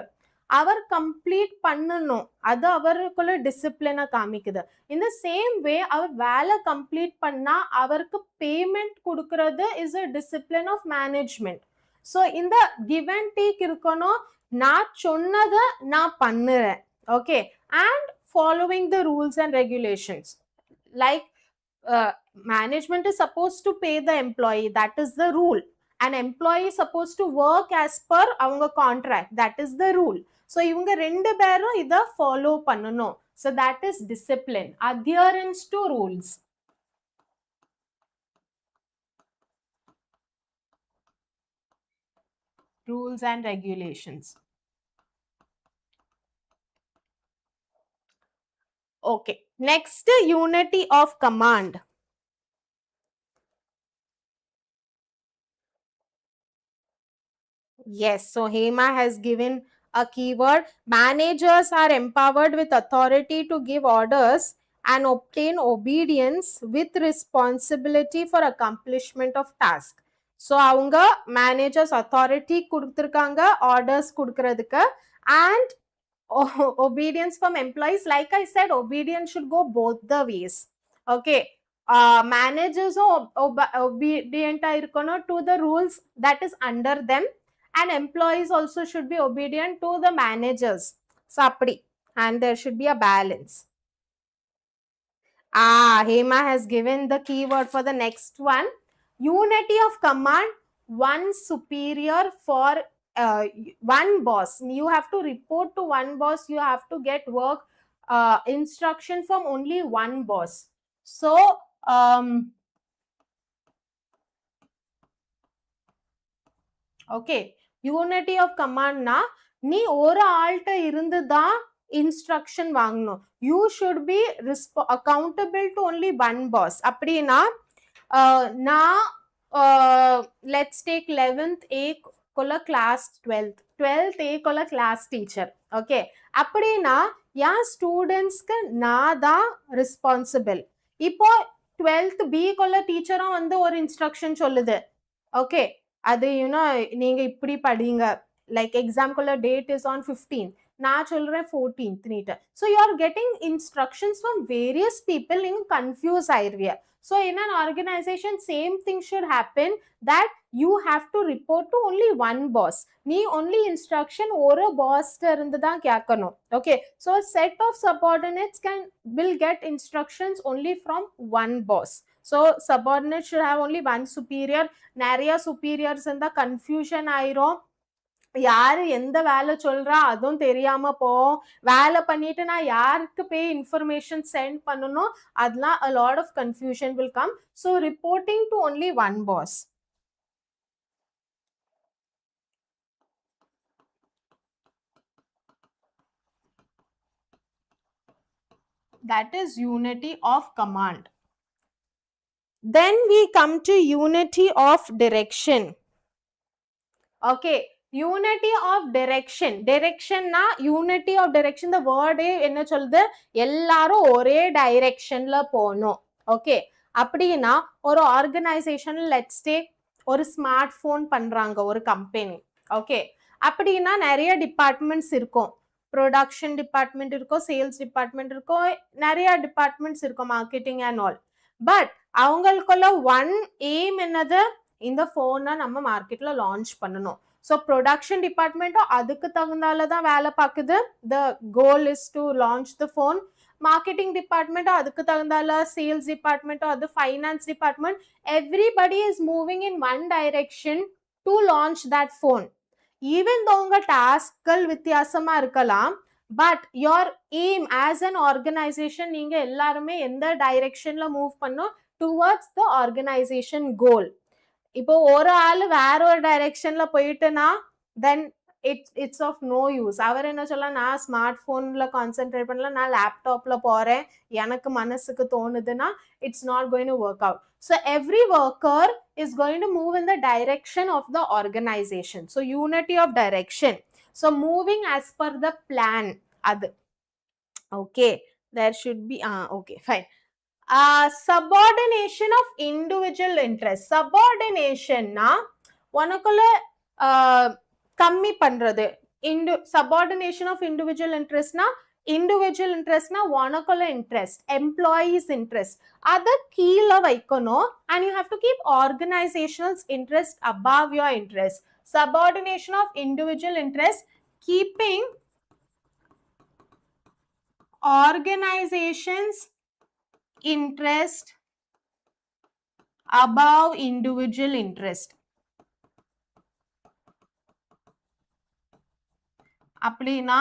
Speaker 1: அவர் கம்ப்ளீட் பண்ணணும், அது அவருக்குள்ள டிசிப்ளினை காமிக்குது. இந்த சேம் வே அவர் வேலை கம்ப்ளீட் பண்ணா அவருக்கு பேமெண்ட் கொடுக்கறது is a discipline of management. So இந்த கிவ் அண்ட் டேக் இருக்கணும். நான் சொன்னதை நான் பண்ணுறேன், okay, and following the rules and regulations. Like management is supposed to pay the employee, that is the rule. An employee is supposed to work as per avanga contract, that is the rule. So ivanga rendu perum idha follow pannanom. So that is discipline, adherence to rules. Rules and regulations. Okay, next, unity of command. Yes, so Hema has given a keyword. Managers are empowered with authority to give orders and obtain obedience with responsibility for accomplishment of task. So avanga managers authority kuduthirukanga orders kudukradhukku and obedience from employees. Like I said, obedience should go both the ways. Okay, managers obedient to the rules that is under them, and employees also should be obedient to the managers. Sapdi, and there should be a balance. Hema has given the keyword for the next one. Unity of command, one superior for one boss. You have to report to one boss, you have to get work instruction from only one boss. So okay, unity of கமாண்ட்னா நீ ஒரு ஆள்கிட்ட இருந்து தான் instruction வாங்கணும். You should be accountable to only one boss. அப்படின்னா நான் let's take 11th A கொள்ள கிளாஸ் 12th A கொள்ள கிளாஸ் டீச்சர். ஓகே, அப்படின்னா என் ஸ்டூடெண்ட்ஸ்க்கு நான் தான் ரெஸ்பான்சிபிள். இப்போ 12th B கொள்ள டீச்சரும் வந்து ஒரு இன்ஸ்ட்ரக்ஷன் சொல்லுது, ஓகே, அது யூனோ நீங்க இப்படி படிங்க, லைக் எக்ஸாம்குள்ள டேட் இஸ் ஆன் 15th, நான் சொல்றேன் 14th நீட்டு. So you are getting instructions from various people, நீங்க கன்ஃபியூஸ் ஆயிருவிய. So in an organisation same thing should happen, that you have to report to only one boss. நீ only instruction ஒரு பாஸ்ட இருந்து தான் கேட்கணும். Okay, so set of subordinates will get instructions only from one boss. So subordinates should have only one superior. நிறைய superiors இருந்தா confusion ஆயிரும், யாரு எந்த வேலை சொல்றா அதுவும் தெரியாம போவோம். வேலை பண்ணிட்டு நான் யாருக்கு போய் இன்ஃபர்மேஷன் சென்ட் பண்ணணும், அதெல்லாம் a lot of confusion will come. So reporting to only one boss. That is unity of command. Then we come to unity of direction. Okay, unity of direction. Direction na unity of direction, the word enna solludu, ellarum ore direction la ponom. Okay, அப்படினா ஒரு organization, let's take ஒரு smartphone பண்றாங்க ஒரு company. Okay, அப்படினா நிறைய departments இருக்கும். Production department இருக்கும், sales department இருக்கும், நிறைய departments இருக்கும், marketing and all. But அவங்களுக்குள்ள one aim என்னது, இந்த ஃபோனை நம்ம மார்க்கெட்ல லான்ச் பண்ணணும். ஸோ ப்ரொடக்ஷன் டிபார்ட்மெண்ட்டும் அதுக்கு தகுந்தால தான் வேலை பார்க்குது. The goal is to launch the phone. Marketing டிபார்ட்மெண்ட்டும் அதுக்கு தகுந்தால, சேல்ஸ் டிபார்ட்மெண்ட்டும் அது, finance department, everybody is moving in one direction to launch that phone. Even though உங்க டாஸ்க்கள் வித்தியாசமா இருக்கலாம், but your aim as an organisation, நீங்க எல்லாருமே எந்த டைரக்ஷன்ல மூவ் பண்ணும், டுவர்ட்ஸ் த ஆர்கனைசேஷன் கோல். இப்போ ஒரு ஆள் வேற ஒரு டைரக்ஷன்ல போயிட்டுனா then it's of no use. அவர் என்ன சொல்லலாம், நான் ஸ்மார்ட் போன்ல கான்சென்ட்ரேட் பண்ணல, நான் லேப்டாப்ல போறேன், எனக்கு மனசுக்கு தோணுதுன்னா it's not going to work out. So every worker is going to move in the direction of the organisation. So unity of direction. So moving as per the plan. அது okay, there should be okay fine. subordination of individual interest. Subordination na உனக்குள்ள கம்மி பண்றது. Subordination of individual interest na, individual interest na உனக்குள்ள interest, employees interest, அத கீழ வைக்கணும். And you have to keep organizational interest above your interest. Subordination of individual interest, keeping organizations interest above individual interest. அப்படினா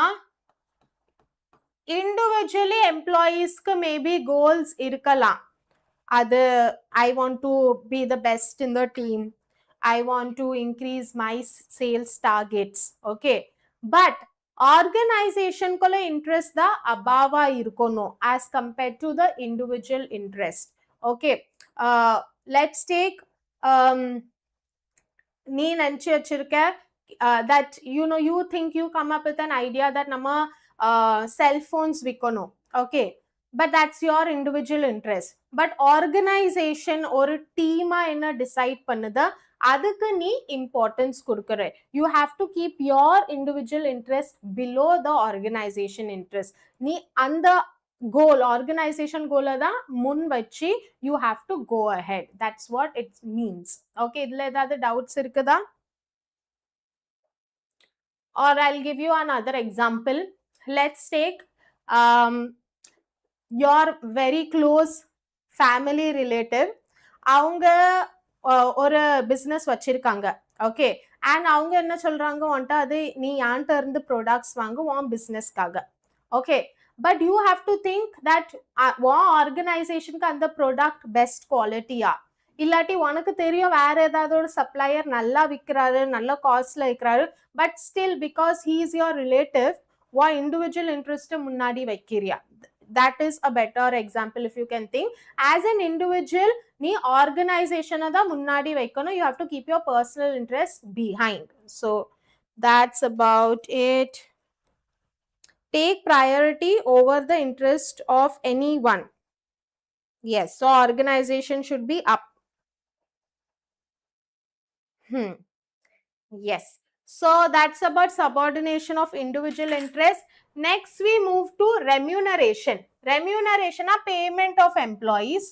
Speaker 1: individually employees க்கு maybe goals இருக்கலாம். அது I want to be the best in the team, I want to increase my sales targets. Okay, but organization குள்ள interest தான் above இருக்கணும் as compared to the individual interest. Okay, let's take நீ நினைச்சு வச்சிருக்க that you think you come up with an idea that நம்ம cell phones விக்கணும். Okay, but that's your individual interest. But organization ஒரு டீமா என்ன decide பண்ணுது, அதுக்கு நீ இம்பார்ட்டன்ஸ் கொடுக்குற. You have to keep your individual interest below the organization interest. நீ அந்த goal, organization goal தான் முன் வச்சு you have to go ahead. That's what it means. Okay, இதுல ஏதாவது டவுட்ஸ் இருக்குதா? Or I'll give you another example. Let's take your very close family relative. அவங்க ஒரு business வச்சிருக்காங்க. Okay, and அவங்க என்ன சொல்றாங்க, வந்துட்டு அது நீ யான்ட்ட இருந்து ப்ராடக்ட்ஸ் வாங்கு உன் பிசினஸ்க்காக. Okay, but you have to think that உன் ஆர்கனைசேஷனுக்கு அந்த ப்ராடக்ட் பெஸ்ட் குவாலிட்டியா, இல்லாட்டி உனக்கு தெரியும் வேற ஏதாவது ஒரு சப்ளையர் நல்லா விற்கிறாரு, நல்ல காஸ்ட்ல விற்கிறாரு, but still because he is your relative உன் இண்டிவிஜுவல் இன்ட்ரெஸ்ட் முன்னாடி வைக்கிறியா. That is a better example if you can think. As an individual, நீ organization தான் முன்னாடி வைக்கணும். You have to keep your personal interest behind. So that's about it. Take priority over the interest of anyone. Yes, so organization should be up. Yes, so that's about subordination of individual interest. Next we move to remuneration. Remuneration are payment of employees.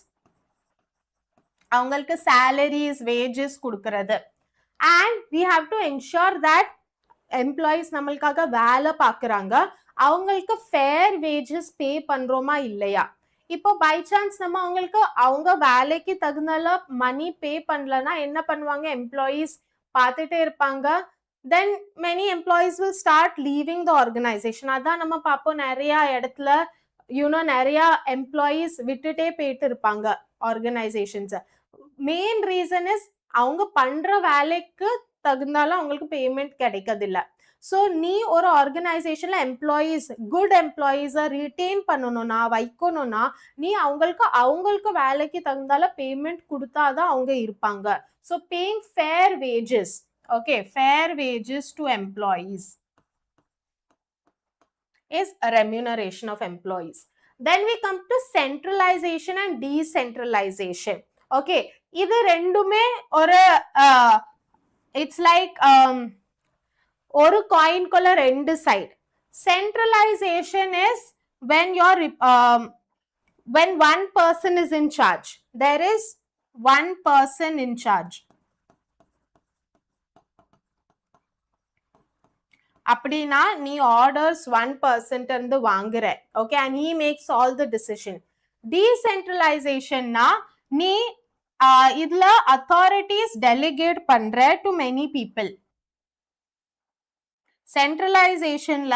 Speaker 1: அவங்களுக்கு salaries, wages கொடுக்கிறது. And we have to ensure that employees நம்மளுக்காக வேலை பார்க்குறாங்க, அவங்களுக்கு fair wages pay பண்றோமா இல்லையா. இப்போ by chance நம்ம அவங்களுக்கு அவங்க வேலைக்கு தகுந்தால மணி பே பண்ணலன்னா என்ன பண்ணுவாங்க, எம்ப்ளாயீஸ் பார்த்துட்டே இருப்பாங்க. then many employees will start leaving the organization. அதான் நம்ம பார்ப்போம் நிறைய இடத்துல நிறைய எம்ப்ளாயீஸ் விட்டுட்டே போயிட்டு இருப்பாங்க ஆர்கனைசேஷன்ஸ். மெயின் ரீசன் இஸ் அவங்க பண்ற வேலைக்கு தகுந்தாலும் அவங்களுக்கு பேமெண்ட் கிடைக்கிறதில்ல. ஸோ நீ ஒரு ஆர்கனைசேஷன்ல எம்ப்ளாயீஸ் குட் எம்ப்ளாயீஸை ரிட்டைன் பண்ணணும்னா வைக்கணும்னா நீ அவங்களுக்கு வேலைக்கு தகுந்தால பேமெண்ட் கொடுத்தாதான் அவங்க இருப்பாங்க. So paying fair wages, okay, fair wages to employees is a remuneration of employees. Then we come to centralization and decentralization. Okay, இது ரெண்டுமே ஒரு it's like ஒரு காயின்குள்ள ரெண்டு side. Centralization is when when one person is in charge. There is one person in charge. அப்படின்னா நீ orders 1% இருந்து வாங்குற, okay, and he makes all the decision. Decentralizationனா நீ இதுல authorities delegate பண்ற to many people. Centralizationல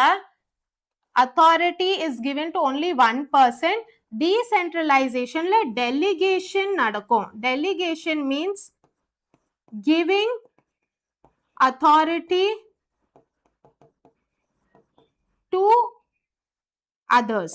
Speaker 1: authority is given to only one person. Decentralizationல delegation நடக்கும். Delegation means giving authority to others.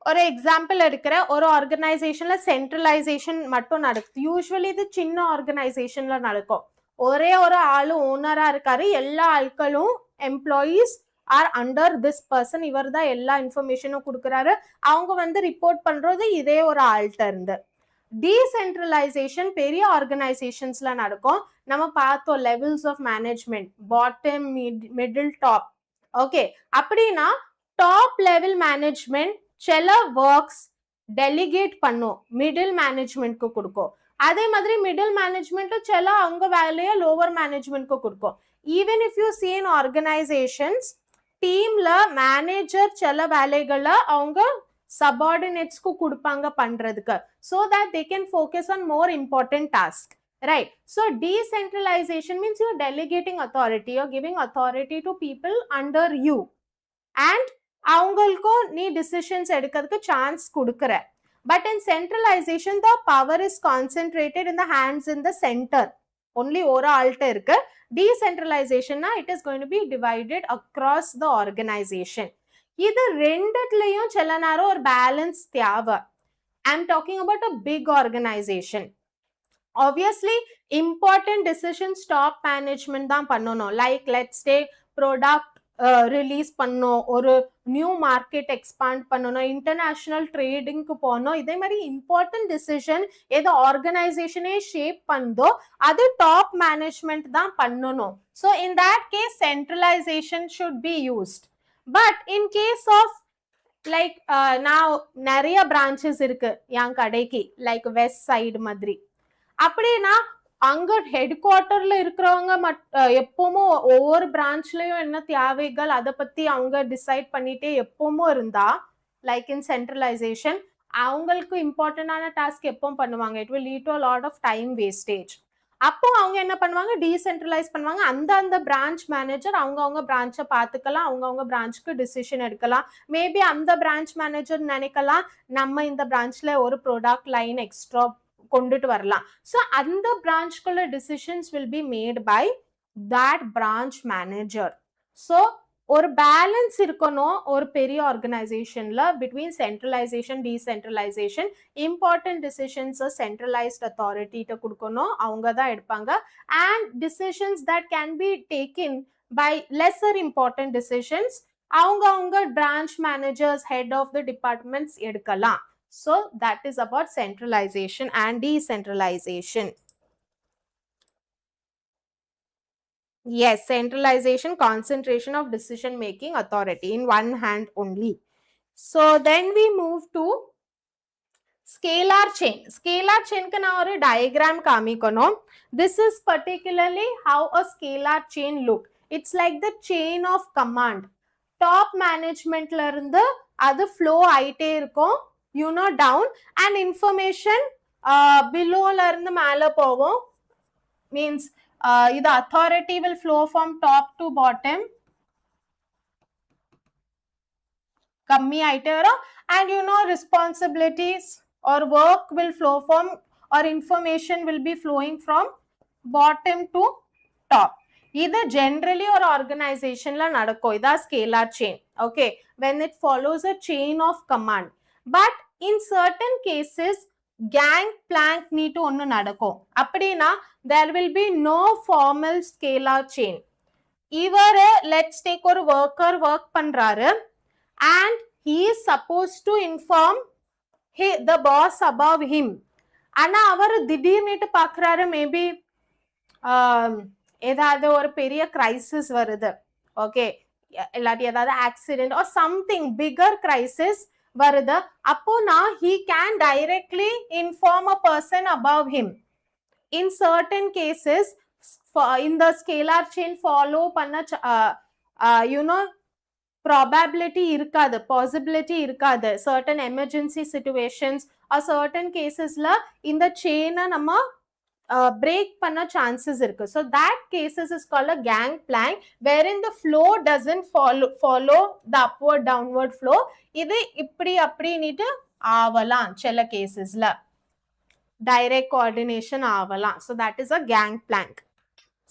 Speaker 1: ஒரு example எடுக்கிற, ஒரு ஆர்கனைசேஷன்ல சென்ட்ரலைசேஷன் மட்டும் நடக்குது. யூஸ்வலி இது சின்ன ஆர்கனைசேஷன்ல நடக்கும். ஒரே ஒரு ஆளு ஓனரா இருக்காரு, எல்லா ஆட்களும் employees are under this person, இவர் தான் எல்லா இன்ஃபர்மேஷனும் கொடுக்குறாரு, அவங்க வந்து ரிப்போர்ட் பண்றது இதே ஒரு ஆள்கிட்ட இருந்து. டீசென்ட்ரலைசேஷன் பெரிய ஆர்கனைசேஷன்ஸ்ல நடக்கும். நம்ம பார்த்தோம் levels of management, bottom, middle, top. Okay, அப்படின்னா டாப் லெவல் மேனேஜ்மெண்ட் சில ஒர்க்ஸ் டெலிகேட் பண்ணும், மிடில் மேனேஜ்மெண்ட்க்கு கொடுக்கும். அதே மாதிரி மிடில் மேனேஜ்மெண்ட் சில அவங்க வேலையை லோவர் மேனேஜ்மெண்ட்க்கு கொடுக்கும். Even if you see in organizations, டீம்ல மேனேஜர் சில வேலைகளை அவங்க சபார்டினேட்ஸ்க்கு கொடுப்பாங்க பண்றதுக்கு, so that they can focus on more important tasks, right? So decentralization means you're delegating authority, you're giving authority to people under you, and அவங்களுக்கும் நீ decisions எடுக்கிறதுக்கு chance கொடுக்குற. But in centralization, the power is concentrated in the hands in the center. Only ஒரு ஆள்கிட்ட இருக்கு. Decentralization, it is going to be divided across the organization. இது ரெண்டுலயும் சில நேரம் ஒரு பேலன்ஸ் தேவை. I'm talking about a big organization. Obviously, important decisions top management தான் பண்ணணும். Like let's say product release பண்ணணும், ஒரு நியூ மார்க்கெட் எக்ஸ்பாண்ட் பண்ணணும், இன்டர்நேஷனல் ட்ரேடிங்க்கு போகணும். இதே மாதிரி இம்பார்ட்டன்ட் டிசிஷன் எது ஆர்கனைசேஷனே ஷேப் பண்ணுதோ அது டாப் மேனேஜ்மெண்ட் தான் பண்ணணும். So in that case centralisation should be used. But in case of like நான் நிறைய பிரான்ச்சஸ் இருக்கு என் கடைக்கு, லைக் வெஸ்ட் சைடு மாதிரி, அப்படின்னா அங்க ஹெட் குவார்ட்டர்ல இருக்கிறவங்க எப்பவுமே ஒவ்வொரு பிரான்ச்லயும் என்ன தேவைகள் அதை பத்தி அவங்க டிசைட் பண்ணிட்டே எப்பவுமே இருந்தா, லைக் இன் சென்ட்ரலைசேஷன் அவங்களுக்கு இம்பார்ட்டன்டான டாஸ்க் எப்பவும் பண்ணுவாங்க. It will lead to a lot of time wastage. அப்போ அவங்க என்ன பண்ணுவாங்க, டீசென்ட்ரலைஸ் பண்ணுவாங்க. அந்த பிரான்ச் மேனேஜர் அவங்க பிரான்ச்சை பார்த்துக்கலாம், அவங்க பிரான்ச்சுக்கு டிசிஷன் எடுக்கலாம். மேபி அந்த பிரான்ச் மேனேஜர் நினைக்கலாம் நம்ம இந்த பிரான்ச்ல ஒரு ப்ராடக்ட் லைன் எக்ஸ்ட்ரா கொண்டுட்டு வரலாம். ஸோ அந்த பிரான்ச்குள்ள decisions will be made by that branch manager. So ஒரு பேலன்ஸ் இருக்கணும் ஒரு பெரிய ஆர்கனைசேஷன்ல between centralisation decentralisation. Important decisions centralised அத்தாரிட்டிட்ட கொடுக்கணும், அவங்க தான் எடுப்பாங்க. And decisions that can be taken by lesser important decisions அவங்க branch managers, head of the departments எடுக்கலாம். So that is about centralization and decentralization. Yes, centralization, concentration of decision making authority in one hand only. So then we move to scalar chain. Scalar chain ka na oru diagram kaamikono. This is particularly how a scalar chain look. It's like the chain of command. Top management la irundhu adu flow aite irukum, you know, down, and information below la irundhu mala povom. Means the authority will flow from top to bottom, kammi aite varum, and you know responsibilities or work will flow from, or information will be flowing from bottom to top. இது generally ஒரு organizationல நடக்கும். இதான் scalar chain. Okay. When it follows a chain of command. But in certain cases, gang plank நீட்டு ஒன்னு நடக்கும். அப்படின்னா there will be no formal scalar chain. இவரு let's take ஒரு worker work பண்றாரு and he is supposed to inform the boss above him. ஆனா அவர் திடீர்னுட்டு பாக்குறாரு maybe ஏதாவது ஒரு பெரிய கிரைசிஸ் வருது, ஓகே, இல்லாட்டி ஏதாவது accident or something figure crisis வருது, அப்போனா he can directly inform a person above him. In certain cases, in the scalar chain follow பண்ண you know probability இருக்காது, possibility இருக்காது. Certain emergency situations or certain casesல இந்த chain நம்ம break பண்ண chances இருக்கு. So that cases is called a gang plank, wherein the flow doesn't follow the upward downward flow. இது இப்படி அப்படி நீட்டு ஆவலாம் சில கேசஸ்ல, டைரக்ட் கோஆர்டினேஷன் ஆவலாம். So that is a gang plank.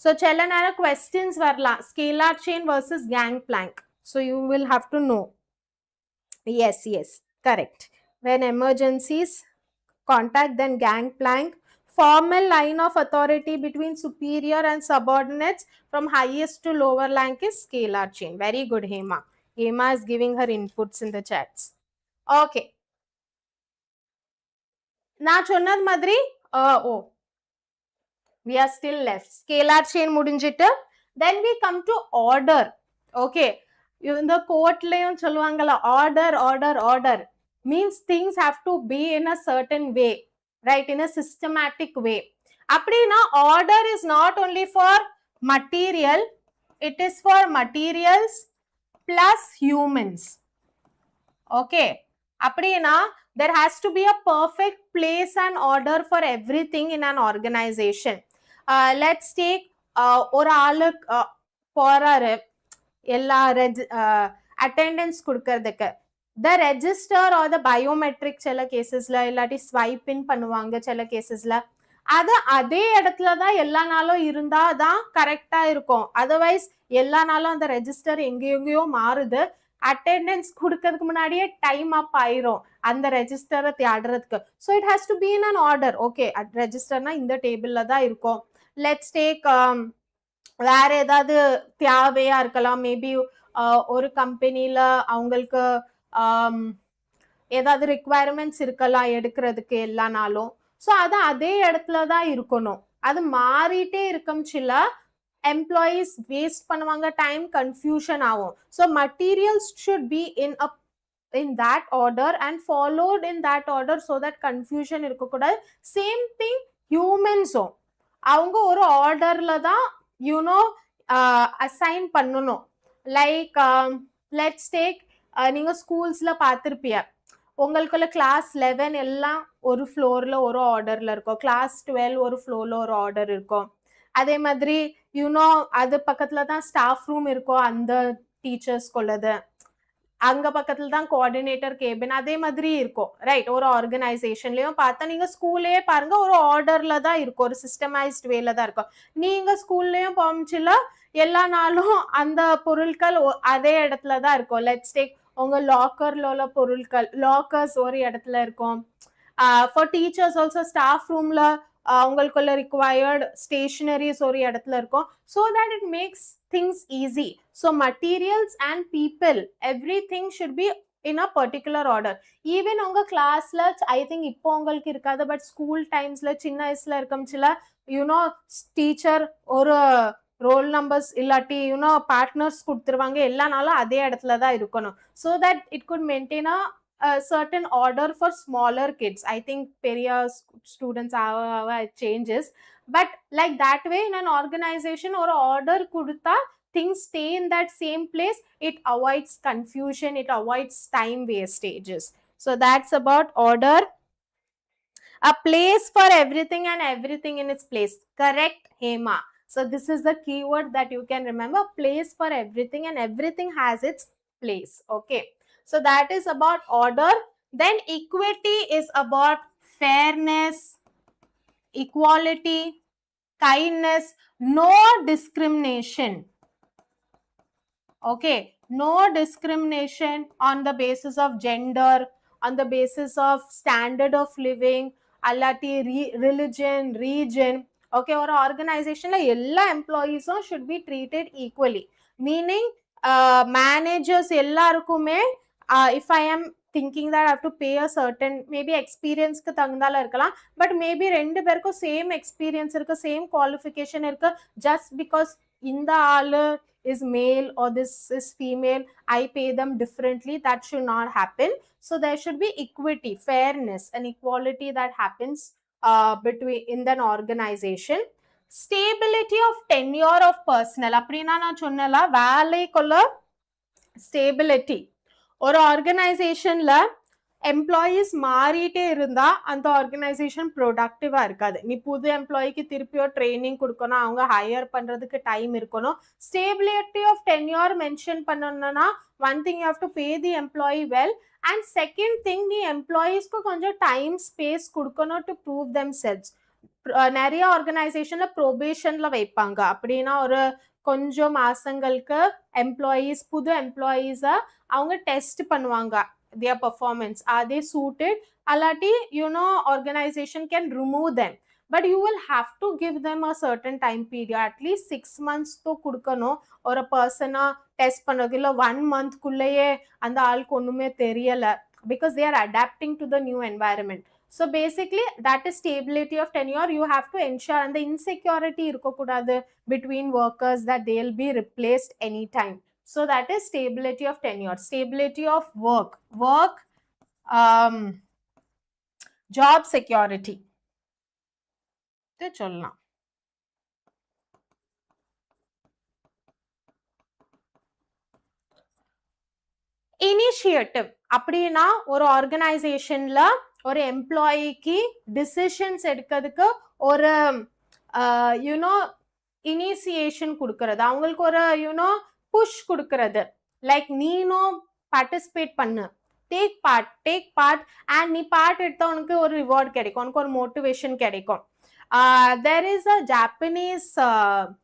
Speaker 1: So சில நேரம் questions வரலாம், scalar chain versus gang plank. So you will have to know. Yes, correct. When emergencies contact, then gang plank. Formal line of authority between superior and subordinates from highest to lower rank is scalar chain. Very good, Hema. Hema is giving her inputs in the chats. Okay. நான் சொன்னது மாதிரி we are still left. Scalar chain முடிஞ்சிட்டு then we come to order. Okay. இந்த கோர்ட்லயும் சொல்லுவாங்கல order means things have to be in a certain way, right, in a systematic way. அப்படின்னா order is not only for material, it is for materials plus humans. Okay. அப்படின்னா there has to be a perfect place and order for everything in an organization. Let's take ஒரு ஆளு போறாரு எல்லா attendance கொடுக்கறதுக்கு, the register or the biometric சில கேசஸ்ல இல்லாட்டி swipe இன் பண்ணுவாங்க சில கேசஸ்ல, அது அதே இடத்துல தான் எல்லா நாளும் இருந்தா தான் கரெக்டா இருக்கும். அதர்வைஸ் எல்லா நாளும் அந்த ரெஜிஸ்டர் எங்கேயோ மாறுது, அட்டெண்டன்ஸ் கொடுக்கறதுக்கு முன்னாடியே டைம் அப் ஆயிரும் அந்த ரெஜிஸ்டரை தேடுறதுக்கு. So it has to be in an order. Okay, ரெஜிஸ்டர்னா இந்த டேபிள்ல தான் இருக்கும். லெட்ஸ் டேக் வேற ஏதாவது தேவையா இருக்கலாம், மேபி ஒரு கம்பெனில அவங்களுக்கு ஏதாவது ரிக்வயர்மெண்ட்ஸ் இருக்கலாம் எடுக்கிறதுக்கு எல்லா நாளும். ஸோ அது அதே இடத்துல தான் இருக்கணும், அது மாறிட்டே இருக்கும். சில எம்ப்ளாயீஸ் வேஸ்ட் பண்ணுவாங்க டைம், கன்ஃபியூஷன் ஆகும். So materials should be in that order and followed in that order so that confusion இருக்கக்கூடாது. சேம் திங் ஹியூமன்ஸும் அவங்க ஒரு ஆர்டர்ல தான் அசைன் பண்ணணும். லைக் லெட்ஸ் டேக், நீங்க ஸ்கூல்ஸ்ல பார்த்திருப்பிய, உங்களுக்குள்ள கிளாஸ் 11 எல்லாம் ஒரு ஃப்ளோர்ல ஒரு ஆர்டர்ல இருக்கும், கிளாஸ் 12 ஒரு ஃப்ளோர்ல ஒரு ஆர்டர் இருக்கும். அதே மாதிரி அது பக்கத்துல தான் ஸ்டாஃப் ரூம் இருக்கும், அந்த டீச்சர்ஸ்குள்ளது அங்க பக்கத்துல தான் கோஆர்டினேட்டர் கேபின், அதே மாதிரி இருக்கும், ரைட். ஒரு ஆர்கனைசேஷன்லயும் பார்த்தா நீங்க ஸ்கூல்லே பாருங்க ஒரு ஆர்டர்ல தான் இருக்கும், ஒரு சிஸ்டமைஸ்ட் வேல தான் இருக்கும். நீங்க ஸ்கூல்லயும் போச்சுல எல்லா நாளும் அந்த பொருட்கள் அதே இடத்துல தான் இருக்கும். லெட்ஸ் டேக் உங்க லாக்கர்ல உள்ள பொருட்கள், லாக்கர்ஸ் ஒரு இடத்துல இருக்கும். ஃபார் டீச்சர்ஸ் ஆல்சோ ஸ்டாஃப் ரூம்ல உங்களுக்குள்ள ரிக்வயர்ட் ஸ்டேஷனரிஸ் ஒரு இடத்துல இருக்கும். So that it makes things easy. So materials and people, everything should be in a particular order. Even உங்க கிளாஸ்ல ஐ திங்க் இப்போ உங்களுக்கு இருக்காது, பட் ஸ்கூல் டைம்ஸ்ல சின்ன வயசுல இருக்கும்ல, டீச்சர் ஒரு ரோல் நம்பர்ஸ் இல்லாட்டி பார்ட்னர்ஸ் கொடுத்துருவாங்க, எல்லா நாளும் அதே இடத்துல தான் இருக்கணும். So that it could maintain a certain order for smaller kids. I think பெரிய students have changes, but like that way in an organization or order kudutha things stay in that same place, it avoids confusion, it avoids time wastages. So that's about order. A place for everything and everything in its place. Correct, Hema. So this is the keyword that you can remember, place for everything and everything has its place. Okay, so that is about order. Then equity is about fairness, equality, kindness, no discrimination. Okay, no discrimination on the basis of gender, on the basis of standard of living, allati religion, region. Okay, or organization la ella employees should be treated equally, meaning managers ellarukume if I am thinking that I have to pay a certain maybe experience ku thangandala irkalam, but maybe rendu perku same experience irukku, same qualification irukku, just because inda aalu is male or this is female, I pay them differently. That should not happen. So there should be equity, fairness and equality that happens between in an organization. Stability of tenure of personnel. அப்படின்னா நான் சொன்னல வேலைக்குள்ள stability. ஒரு ஆர்கனைசேஷன்ல employees மாறிட்டே இருந்தா அந்த organisation ப்ரொடக்டிவா இருக்காது. நீ புது எம்ப்ளாயிக்கு திருப்பியோ ட்ரைனிங் கொடுக்கணும், அவங்க ஹையர் பண்றதுக்கு டைம் இருக்கணும். ஸ்டேபிலிட்டி ஆஃப் டென்யூர் மென்ஷன் பண்ணணும்னா one thing you have to pay the employee well, and second thing நீ எம்ப்ளாயீஸ்க்கு கொஞ்சம் டைம் ஸ்பேஸ் கொடுக்கணும் டு ப்ரூவ் தெம் செல்ஸ். நிறைய ஆர்கனைசேஷன்ல ப்ரொபேஷன்ல வைப்பாங்க. அப்படின்னா ஒரு கொஞ்சம் மாசங்களுக்கு எம்ப்ளாயீஸ் புது எம்ப்ளாயீஸை அவங்க டெஸ்ட் பண்ணுவாங்க, their performance, are they suited, alati organization can remove them, but you will have to give them a certain time period, at least 6 months to kudukano, or a person test pannadilla 1 month kullaye and aalku onnume theriyala, because they are adapting to the new environment. So basically that is stability of tenure. You have to ensure and the insecurity irukkodadu between workers that they will be replaced anytime. So that is stability of tenure. Stability of work, job security. Initiative. அப்படின்னா ஒரு ஆர்கனைசேஷன்ல ஒரு எம்ப்ளாயிக்கு decisions எடுக்கிறதுக்கு ஒரு initiation கொடுக்கறது, அவங்களுக்கு ஒரு push கொடுக்கறது. Like நீனும் பார்ட்டிசிபேட் பண்ணு, டேக் பார்ட் அண்ட் நீ பார்ட் எடுத்தா உனக்கு ஒரு ரிவார்ட் கிடைக்கும், உனக்கு ஒரு மோட்டிவேஷன் கிடைக்கும். there is a Japanese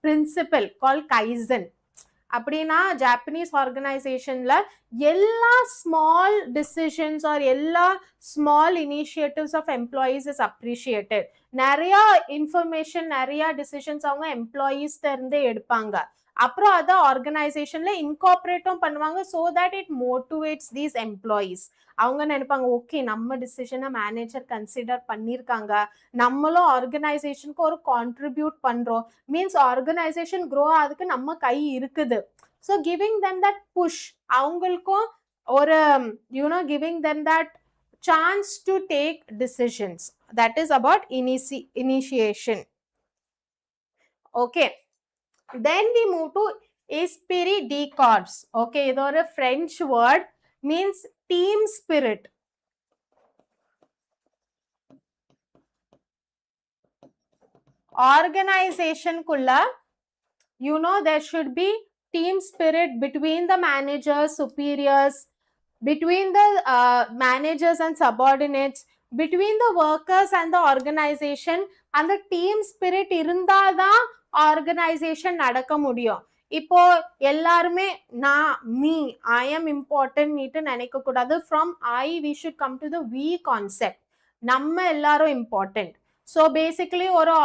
Speaker 1: principle called 𝐂𝐻𝐿. அப்படின்னா ஜாப்பனீஸ் ஆர்கனைசேஷன்ல எல்லா ஸ்மால் டிசிஷன்ஸ் ஆர் எல்லா small initiatives of employees is appreciated. நிறைய இன்ஃபர்மேஷன், நிறைய டிசிஷன்ஸ் அவங்க எம்ப்ளாயீஸ்ல இருந்தே எடுப்பாங்க. அப்புறம் அதை ஆர்கனைசேஷன்ல இன்கார்பரேட்டும் பண்ணுவாங்க, so that it motivates these employees. அவங்க நினைப்பாங்க, ஓகே நம்ம டிசிஷனை மேனேஜர் கன்சிடர் பண்ணியிருக்காங்க, நம்மளும் ஆர்கனைசேஷனுக்கு ஒரு கான்ட்ரிபியூட் பண்றோம், மீன்ஸ் ஆர்கனைசேஷன் க்ரோ ஆகுதுக்கு நம்ம கை இருக்குது. So giving them that push, அவங்களுக்கும் ஒரு giving them that chance to take decisions. That is about initiation. Okay. Then we move to esprit de corps. Okay, இது ஒரு French word, means team spirit. Organization kulla there should be team spirit between the managers, superiors, between the managers and subordinates, between the workers and the organization, and the team spirit இருந்தாதான் organization நடக்க முடியும். இப்போ எல்லாருமே நான் me I am important நீட்டு நினைக்க கூடாது. From I we should come to the we concept. நம்ம எல்லாரும் இம்பார்ட்டன்ட். ஸோ பேசிக்கலி ஒரு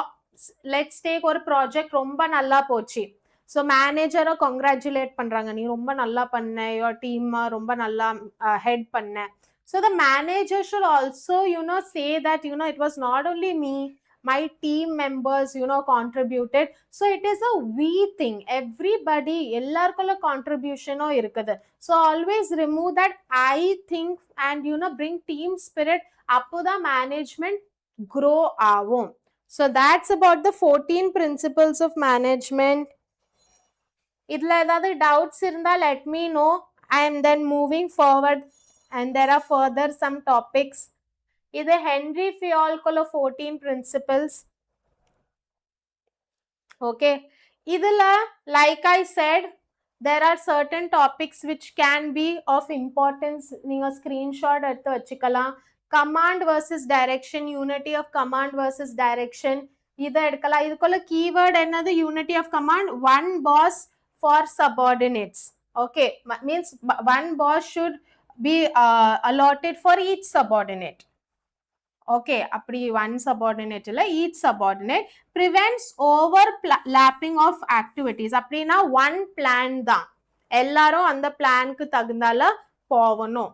Speaker 1: லெட்ஸ் டேக் ஒரு ப்ராஜெக்ட் ரொம்ப நல்லா போச்சு. ஸோ மேனேஜரை கங்க்ராச்சுலேட் பண்றாங்க, நீ ரொம்ப நல்லா பண்ண, யோர் டீம் ரொம்ப நல்லா ஹெட் பண்ண. So the manager should also say that it was not only me, my team members contributed. So it is a we thing, everybody ellarkulla contribution irukkudu. So always remove that I think and bring team spirit, appoda management grow avum. So that's about the 14 principles of management. idla edavadhu doubts irundha let me know. I am then moving forward and there are further some topics. இது Henry ஃபியால்குள்ள 14 principles. Okay, இதுல like I said there are certain topics which can be of importance. நீங்க screenshot எடுத்து வச்சுக்கலாம். command versus direction, unity of command versus direction, இத எடுக்கலாம். இதுக்குள்ள keyword என்னது? unity of command. One boss for subordinates. Okay, means one boss should be allotted for each subordinate. Okay, அப்படி one subordinate இல்ல, each subordinate prevents overlapping of activities. அப்படின்னா one plan தான், எல்லாரும் அந்த பிளானுக்கு தகுந்தால போகணும்.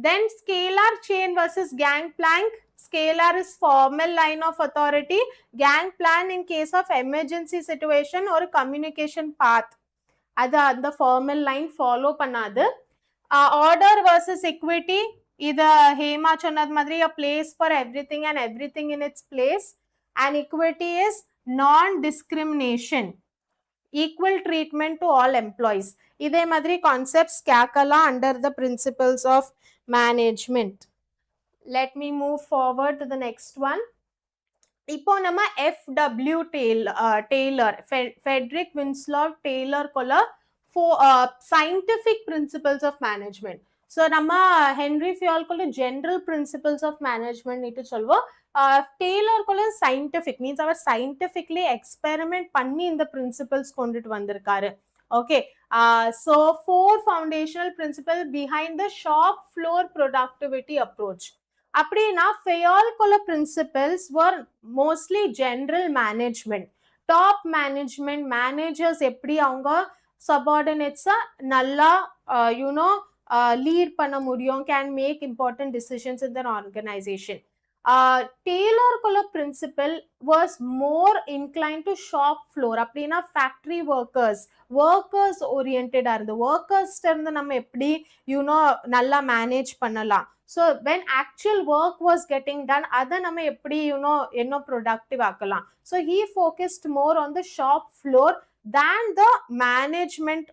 Speaker 1: Then scalar chain versus gangplank. Scalar is formal line of authority. Gangplank in case of emergency situation or communication path. அது அந்த formal line follow பண்ணாது. Order versus equity. இது ஹேமா சொன்னது மாதிரி a place for everything and everything in its place. And equity is non-discrimination, equal treatment to all employees. இதே மாதிரி concepts கேட்கலாம் under the principles of management. Let me move forward to the next one. இப்போ நம்ம FW Taylor Friedrich வின்ஸ்லாவ் Taylor கொள்ள scientific principles of management. So நம்ம Henry Fayol கொள்ள general principles of management நீட்டு சொல்வோம். Taylor கொள்ள scientific means அவர் scientifically experiment பண்ணி இந்த principles கொண்டுட்டு வந்திருக்காரு. Okay, so 4 foundational principles behind the shop floor productivity approach. அப்படின்னா Fayol கொள்ள principles were mostly general management. Top management managers எப்படி அவங்க subordinates நல்லா lead பண்ண முடியும், can make important decisions in their organization. Taylor கொள்ள principle was more inclined to shop floor. அப்படின்னா factory workers oriented இருந்து workers இருந்து நம்ம எப்படி நல்லா manage பண்ணலாம். So when actual work was getting done, அதை நம்ம எப்படி என்ன productive ஆக்கலாம். So he focused more on the shop floor than the management.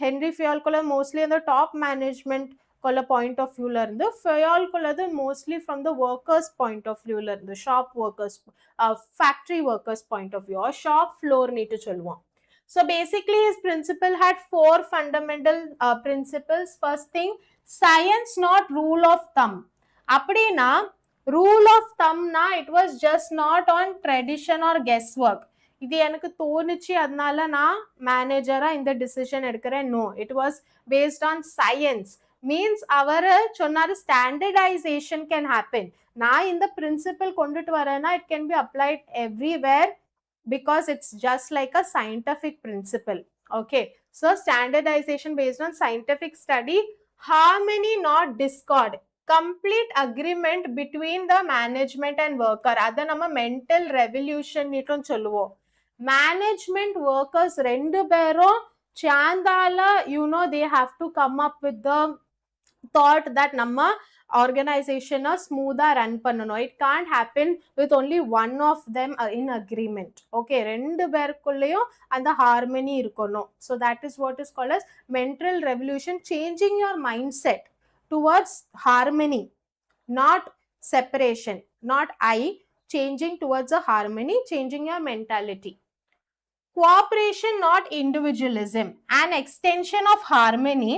Speaker 1: Henry Fayol கொள்ள mostly on the top management கொள்ள point of view ல இருந்து, Fayol கொள்ளது mostly from the workers point of view ல இருந்து, shop workers, factory workers point of view, or shop floor நீட்டு சொல்லுவோம். So basically his principle had 4 fundamental principles. First thing, science not rule of thumb. அப்படின்னா rule of thumb na it was just not on tradition or guesswork. இது எனக்கு தோணுச்சு அதனால நான் மேனேஜரா இந்த decision எடுக்கிறேன். No, it was based on science. Means அவர் சொன்னாரு ஸ்டாண்டர்டைசேஷன் கேன் ஹேப்பன். நான் இந்த பிரின்சிபல் கொண்டுட்டு வரேன்னா it can be applied everywhere because it's just like a scientific principle. Okay, so standardization based on scientific study, harmony not discord, complete agreement between the management and worker. adha nama mental revolution nitum solluvom. Management workers rendu perum chandala they have to come up with the thought that nama organization smoother run பண்ணனும். It can't happen with only one of them in agreement. Okay, ரெண்டு பேருக்குள்ளேயும் அந்த harmony இருக்கணும். So that is what is called as mental revolution, changing your mindset towards harmony, not separation, not changing towards a harmony, changing your mentality. Cooperation not individualism, an extension of harmony.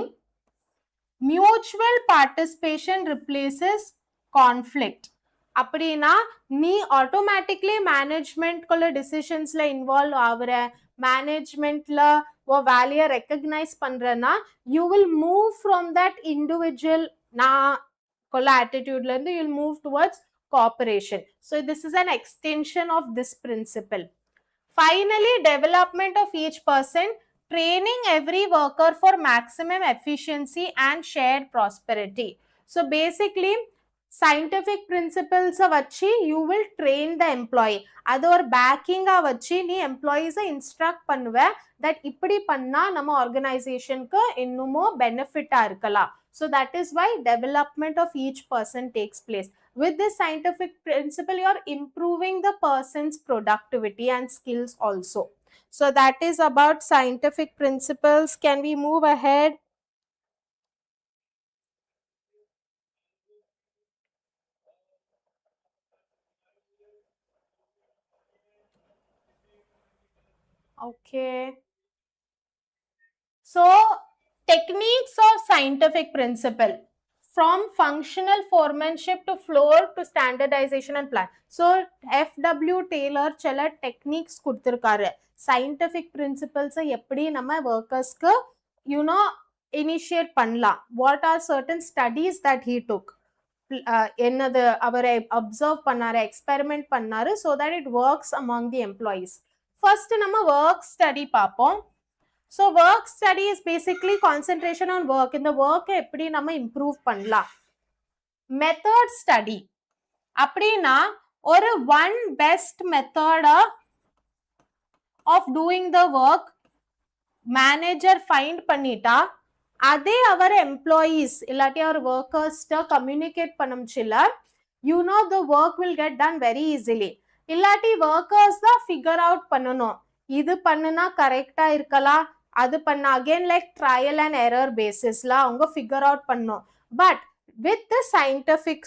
Speaker 1: Mutual participation replaces conflict. அப்படின்னா நீ automatically மேனேஜ்மெண்ட்குள்ள டிசிஷன்ஸ்ல involve ஆகுற, மேனேஜ்மெண்ட்ல வேலையை recognise பண்றனா, you will move from that individual நான் கொள்ள ஆட்டிடியூட்ல இருந்து you will move towards cooperation. So this is an extension of this principle. Finally, development of each person, training every worker for maximum efficiency and shared prosperity. So basically, scientific principles vachi you will train the employee. அது ஒரு பேக்கிங்கா வச்சு நீ எம்ப்ளாயீஸை instruct பண்ணுவ that இப்படி பண்ணா நம்ம ஆர்கனைசேஷனுக்கு இன்னுமோ பெனிஃபிட்டா இருக்கலாம். So that is why development of each person takes place. With this scientific principle, you are improving the person's productivity and skills also. So that is about scientific principles. Can we move ahead? Okay. So techniques of scientific principle. from functional foremanship to floor to standardization and plan. So FW Taylor சில techniques கொடுத்திருக்காரு. scientific principles எப்படி நம்ம workersக்கு initiate பண்ணலாம். what are certain studies that he took, என்னது அவரை observe பண்ணாரு, experiment பண்ணாரு, so that it works among the employees. first நம்ம work study பார்ப்போம். So work study is basically concentration on work. இந்த work எப்படி நம்ம improve பண்ணலாம். method study அப்படின்னா ஒரு one best method of doing the work manager find பண்ணிட்டா அதே அவர் employees இல்லாட்டி அவர் workers communicate பண்ணமுச்சில the work will get done very easily. இல்லாட்டி workers தான் figure out பண்ணணும். இது பண்ணுனா கரெக்டா இருக்கலாம், அது பண்ண again like trial and error basisல அவங்க figure out பண்ணணும். But with the scientific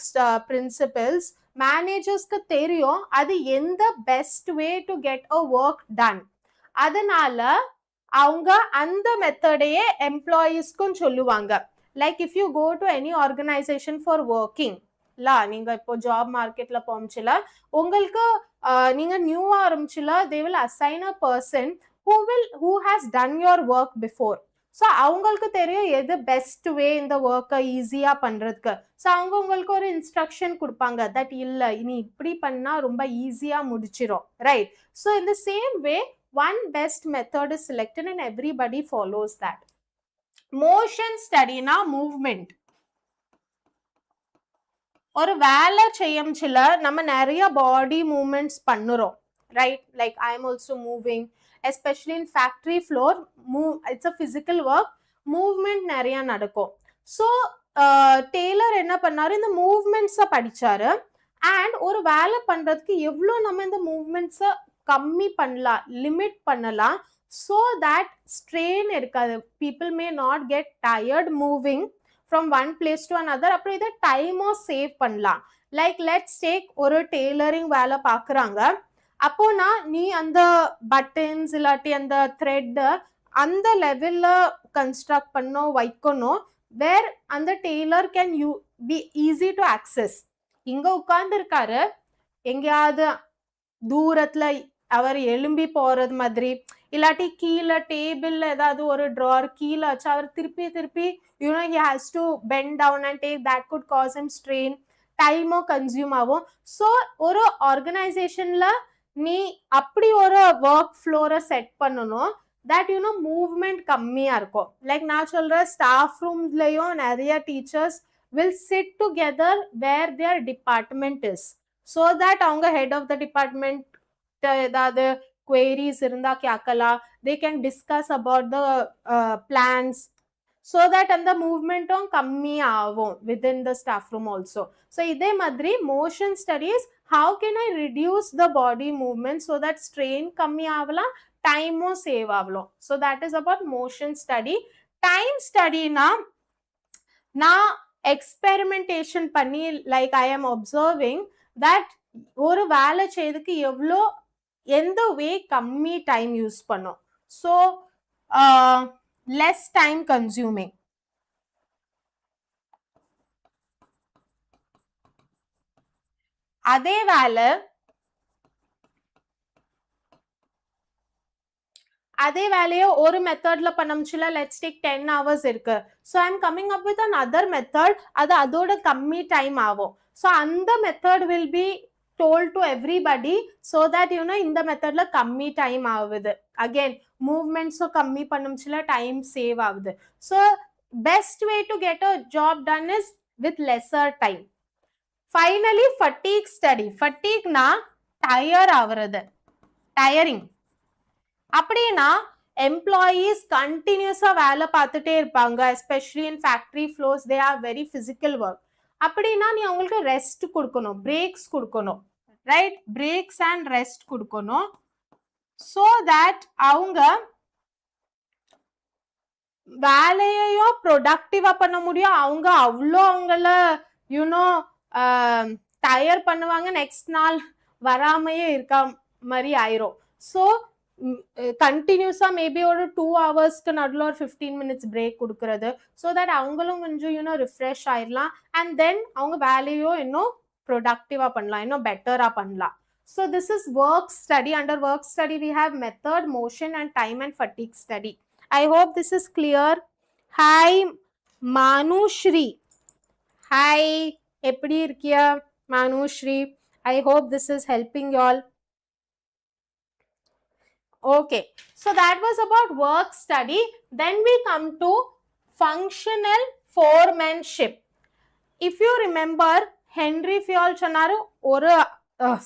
Speaker 1: principles, managersக்கு தெரியும் அது எந்த best way to get a work done. அதனால அவங்க அந்த மெத்தடையே எம்ப்ளாயீஸ்க்கும் சொல்லுவாங்க. Like if you go to any organization for working நீங்க இப்போ ஜாப் மார்க்கெட்ல போச்சுல உங்களுக்கு நீங்க நியூவா ஆரம்பிச்சுல they will assign a person who has done your work before. So அவங்களுக்கு தெரியும் எது பெஸ்ட் வே இந்த ஒர்க்கை ஈஸியா பண்றதுக்கு. ஸோ அவங்க உங்களுக்கு ஒரு இன்ஸ்ட்ரக்ஷன் கொடுப்பாங்க தட் இல்ல இனி இப்படி பண்ணா ரொம்ப ஈஸியா முடிச்சிரும், ரைட்? ஸோ இந்த same way one best method is selected and everybody follows that. motion study na movement. ஒரு வேலை செய்யம்ச்சில நம்ம நிறைய பாடி மூவ்மெண்ட்ஸ் பண்ணுறோம், right? Like I am also moving, especially in factory floor it's a physical work, movement நிறைய நடக்கும். So Taylor என்ன பண்ணாரு, இந்த மூவ்மெண்ட்ஸை படிச்சாரு அண்ட் ஒரு வேலை பண்றதுக்கு எவ்வளோ நம்ம இந்த மூவ்மெண்ட்ஸை கம்மி பண்ணலாம், லிமிட் பண்ணலாம், so that strain இருக்காது. people may not get tired moving from one place to another. அப்புறம் இதை டைமும் சேவ் பண்ணலாம். லைக் லெட்ஸ் டேக் ஒரு டெய்லரிங் வேலை பார்க்குறாங்க, அப்போனா நீ அந்த பட்டன்ஸ் இல்லாட்டி அந்த த்ரெட் அந்த லெவல்ல கன்ஸ்ட்ரக்ட் பண்ணணும் வைக்கணும், வேர் அந்த tailor can be easy to access. இங்க உட்கார்ந்து இருக்காரு, எங்கேயாவது தூரத்துல அவர் எலும்பி போறது மாதிரி, இல்லாட்டி கீழே டேபிள்ல ஏதாவது ஒரு ட்ரார் கீழே வச்சு அவர் திருப்பி திருப்பி he has to bend down and take, that could cause him strain, டைமும் கன்சியூம் ஆகும். ஸோ ஒரு ஆர்கனைசேஷன்ல நீ அப்படி ஒரு ஒர்க் ஃப்ளோரை செட் பண்ணணும் தட் மூவ்மெண்ட் கம்மியா இருக்கும். லைக் நான் சொல்றேன், ஸ்டாஃப் ரூம்லயும் நிறைய teachers will sit together where their department is, so that அவங்க head of the department ஏதாவது queries இருந்தா கேட்கலாம், they can discuss about the plans, so that அந்த மூவ்மெண்ட்டும் கம்மி ஆகும் within the staff room also. so இதே மாதிரி motion studies, how can I reduce the body movement so that strain கம்மி ஆகலாம், டைமும் சேவ் ஆகலாம். so that is about motion study. time study நான் எக்ஸ்பெரிமெண்டேஷன் பண்ணி like I am observing that ஒரு வேலை செய்யறதுக்கு எவ்வளோ எந்த வே கம்மி டைம் யூஸ் பண்ணும், ஸோ லெஸ் டைம் கன்சியூமிங். அதே வேலையை ஒரு மெத்தட்ல பண்ணமுச்சுல லெட்ஸ் டேக் 10 hours இருக்கு, so I am coming up with another method, அது அதோட கம்மி டைம் ஆகும். ஸோ அந்த method will be told to everybody, so that இந்த மெத்தட்ல கம்மி டைம் ஆகுது, அகைன் மூவ்மெண்ட்ஸும் கம்மி பண்ணமுச்சுல டைம் சேவ் ஆகுது. So best way to get a job done is with lesser time. Finally fatigue study. ஃபட்டீக்னா டயர் ஆகுறது, டயரிங். அப்படின்னா எம்ப்ளாயீஸ் கண்டினியூஸா வேலை பார்த்துட்டே இருப்பாங்க, especially in factory floors, they are very physical work. அப்படின்னா நீ அவங்களுக்கு ரெஸ்ட் கொடுக்கணும், பிரேக்ஸ் கொடுக்கணும், ரைட்? பிரேக்ஸ் அண்ட் ரெஸ்ட் கொடுக்கணும், so that அவங்க வேலையையும் ப்ரொடக்டிவா பண்ண முடியும். அவங்க அவ்வளோ அவங்கள டயர் பண்ணுவாங்க, நெக்ஸ்ட் நாள் வராமையே இருக்க மாதிரி ஆயிரும். ஸோ கண்டினியூஸா மேபி ஒரு 2 ஹவர்ஸ்க்கு நடுவில் ஒரு 15 மினிட்ஸ் பிரேக் கொடுக்கறது. ஸோ தட் அவங்களும் கொஞ்சம் ரிஃப்ரெஷ் ஆயிடலாம். அண்ட் தென் அவங்க வேலையும் இன்னும் ப்ரொடக்டிவா பண்ணலாம், இன்னும் பெட்டரா பண்ணலாம். So this is work study. Under work study we have method, motion and time and fatigue study. I hope this is clear. Hi Manushri. Hi, எப்படி இருக்கியா Manushri? I hope this is helping you all. Okay, so that was about work study. Then we come to functional foremanship. If you remember, Henry Fayol சொன்னாரு ஒரு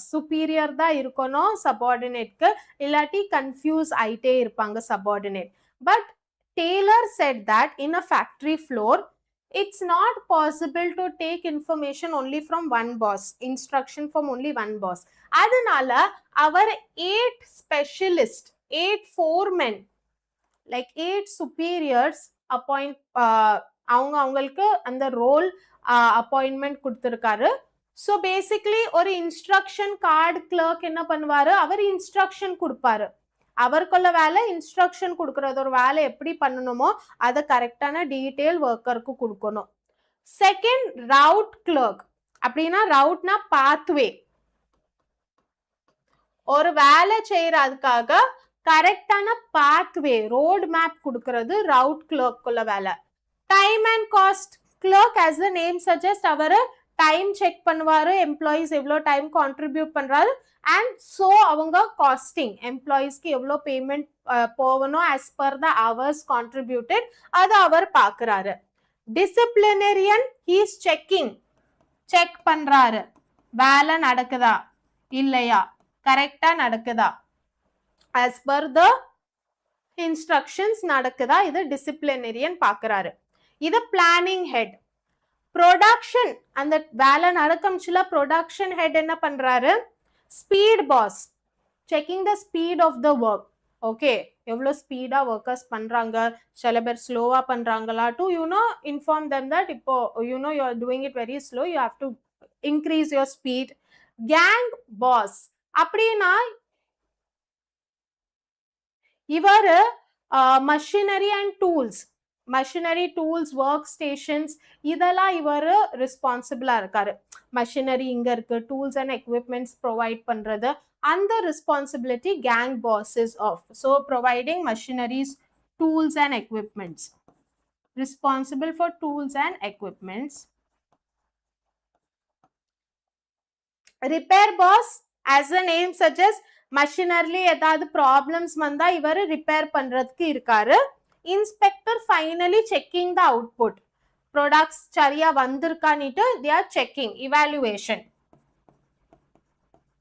Speaker 1: superior தான் இருக்கணும் subordinate-க்கு, இல்லாட்டி confuse ஆயிட்டே இருப்பாங்க subordinate. But Taylor said that in a factory floor, it's not possible to take information only from one boss, instruction from only one boss. அதனால அவர் 8 specialist, 8 foremen, like 8 superiors appoint, அவங்களுக்கு அந்த role appointment கொடுத்துருக்காரு. So basically ஒரு instruction card clerk என்ன பண்ணுவாரு, அவர் instruction கொடுப்பாரு. அவருக்குள்ள வேலை இன்ஸ்ட்ரக்ஷன் கொடுக்கறது, ஒரு வேலை எப்படி பண்ணணுமோ அதை கரெக்டான டீட்டெயில் ஒர்க்கருக்கு கொடுக்கணும். Second route clerk. அப்படின்னா ரவுட்னா பாத்வே, ஒரு வேலை செய்யறதுக்காக கரெக்டான பாத்வே, ரோட் மேப் கொடுக்கறது ரவுட் கிளர்க்குள்ள வேலை. Time and cost clerk, as the name suggests, அவரு டைம் செக் பண்ணுவாரு, எம்ப்ளாயிஸ் எவ்வளோ டைம் கான்ட்ரிபியூட் பண்றாரு, அண்ட் ஸோ அவங்க காஸ்டிங், எம்ப்ளாயிஸ்க்கு எவ்வளோ பேமெண்ட் போகணும் as per the hours contributed, அது அவர் பார்க்குறாரு. Disciplinarian, he is checking, check பண்றாரு வேலை நடக்குதா இல்லையா, கரெக்டா நடக்குதா, as per the instructions நடக்குதா, இது டிசிப்ளினரியன் பார்க்குறாரு. இது பிளானிங் ஹெட். ப்ரொடக்ஷன், அந்த வேலை நடக்கம்ச்சுல ப்ரொடக்ஷன் ஹெட் என்ன பண்றாரு, speed boss, checking the speed of the work. Okay, எவ்வளோ ஸ்பீடா ஒர்க்கர்ஸ் பண்றாங்க, சில பேர் ஸ்லோவா பண்றாங்களா, டு இன்ஃபார்ம் them that இப்போ you are doing it very slow, you have to increase your speed. Gang boss, அப்படின்னா இவரு machinery and tools, machinery tools, work stations, இதெல்லாம் இவரு ரெஸ்பான்சிபிளா இருக்காரு. machinery இங்க இருக்கு, tools and equipments provide பண்றது, அந்த responsibility gang boss is of. So providing machineries, tools and equipments, responsible for tools and equipments. Repair boss, as the name suggests, machinery ஏதாவது problems வந்தா இவரு ரிப்பேர் பண்றதுக்கு இருக்காரு. இன்ஸ்பெக்டர் ஃபைனலி செக்கிங் த output, products சரியா வந்திருக்கான்னுட்டு they are checking, evaluation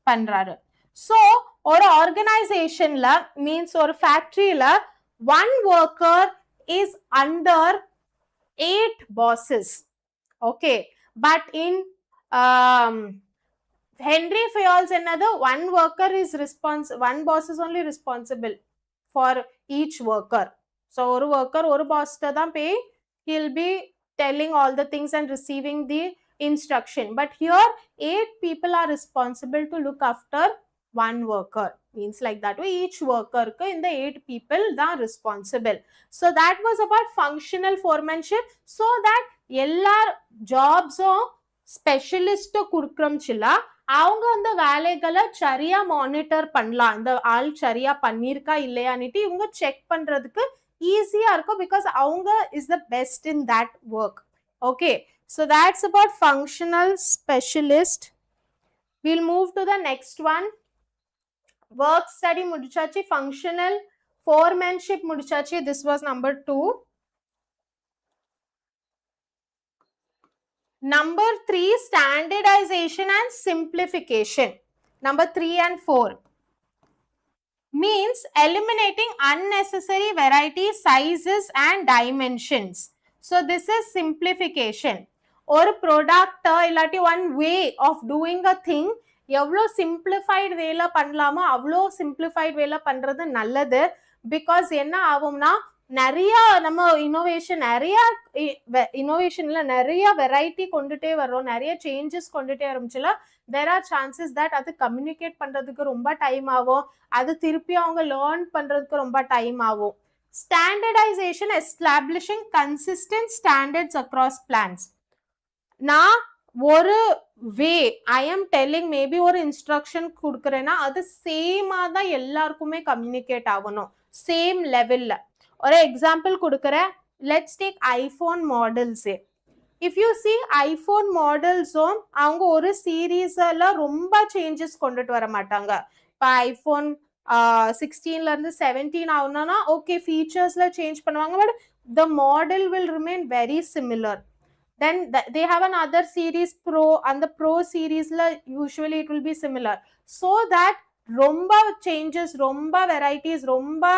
Speaker 1: பண்றாரு. So ஒரு ஆர்கனைசேஷன்ல, means ஒரு ஃபேக்டரியில one worker is under 8 bosses. Okay, but in Henry Fayol's another, one worker is one boss is only responsible for each worker. So ஒரு worker ஒரு boss ட தான் pay, he'll be telling all the things and receiving the instruction. But here 8 people are responsible to look after one worker, means like that way each worker க்கு இந்த 8 people தான் responsible. So that was about functional foremanship. So that எல்லா ஜாப்ஸும் specialist கொடுக்குறோம்ச்சுல, அவங்க அந்த வேலைகளை சரியா monitor பண்ணலாம், இந்த ஆள் சரியா பண்ணிருக்கா இல்லையான்னுட்டு இவங்க செக் பண்றதுக்கு ஈஸியா இருக்கும், பிகாஸ் அவங்க is the best in that work. Okay, so that's about functional specialist. We'll move to the next one. Work study முடிச்சாச்சு, functional foremanship முடிச்சாச்சு. This was number 2. Number 3, standardization and simplification. Number 3 and 4 means eliminating unnecessary varieties, sizes and dimensions. So this is simplification. ஒரு product இல்லாட்டி one way of doing a thing எவ்வளோ simplified வேலை பண்ணலாமோ அவ்வளோ simplified வேலை பண்றது நல்லது. பிகாஸ் என்ன ஆகும்னா, நிறைய நம்ம இனோவேஷன்ல நிறைய வெரைட்டி கொண்டுட்டே வரோம், நிறைய சேஞ்சஸ் கொண்டுட்டே ஆரம்பிச்சுல there are chances that அது கம்யூனிகேட் பண்றதுக்கு ரொம்ப டைம் ஆகும், அது திருப்பி அவங்க லேர்ன் பண்றதுக்கு ரொம்ப டைம் ஆகும். Standardization establishing consistent standards across plans. நான் ஒரு way I am telling, maybe ஒரு இன்ஸ்ட்ரக்ஷன் கொடுக்குறேன்னா அது சேமா தான் எல்லாருக்குமே கம்யூனிகேட் ஆகணும், சேம் லெவல்ல. ஒரு எக்ஸாம்பிள் கொடுக்குறேன், லெட்ஸ் டேக் ஐபோன் மாடல்ஸே. இஃப் யூ சி ஐபோன் மாடல்ஸும் அவங்க ஒரு சீரீஸ்ல ரொம்ப சேஞ்சஸ் கொண்டுட்டு வர மாட்டாங்க. இப்போ ஐபோன் 16ல இருந்து 17 ஆகணும்னா ஓகே ஃபீச்சர்ஸ்ல சேஞ்ச் பண்ணுவாங்க, but the model will remain very similar. Then they have another series pro, and the pro series la usually it will be similar, so that romba changes, romba varieties, romba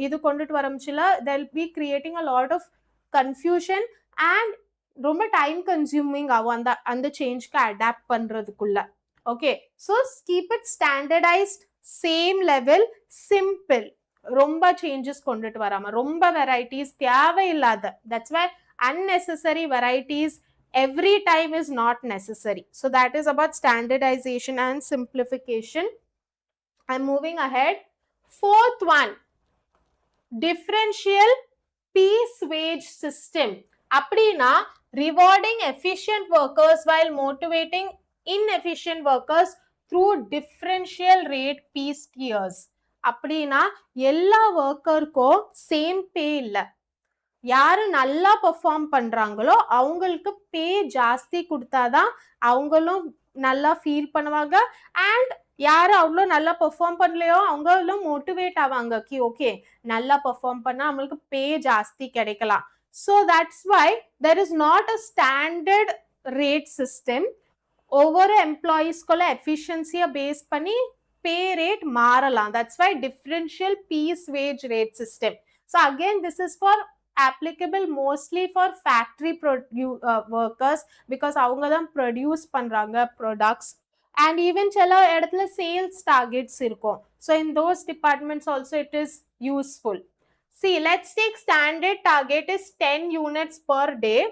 Speaker 1: idu kondutu varamchila they'll be creating a lot of confusion and romba time consuming avu and the change ka adapt pandradhukulla. Okay, so keep it standardized, same level, simple. Romba changes kondutu varama, romba varieties theva illada. That's why unnecessary varieties every time is not necessary. So that is about standardization and simplification. I'm moving ahead. Fourth one, differential piece wage system. Appadina rewarding efficient workers while motivating inefficient workers through differential rate piece tiers. Appadina ella worker ko same pay illa, யாரு நல்லா perform பண்றாங்களோ அவங்களுக்கு பே ஜாஸ்தி கொடுத்தாதான் அவங்களும் நல்லா feel பண்ணுவாங்க, and யாரு அவ்வளோ நல்லா பெர்ஃபார்ம் பண்ணலையோ அவங்களும் மோட்டிவேட் ஆவாங்க கி ஓகே நல்லா பெர்ஃபார்ம் பண்ணா நம்மளுக்கு பே ஜாஸ்தி கிடைக்கலாம். So that's why there is not a standard rate system. ஒவ்வொரு எம்ப்ளாயீஸ்குள்ள எஃபிஷியன்சியை பேஸ் பண்ணி பே ரேட் மாறலாம். That's why differential piece wage rate system. So again this is for applicable mostly for factory workers because avanga dhan produce pandranga products, and even chala edathila sales targets irukum. So in those departments also it is useful. See, let's take standard target is 10 units per day.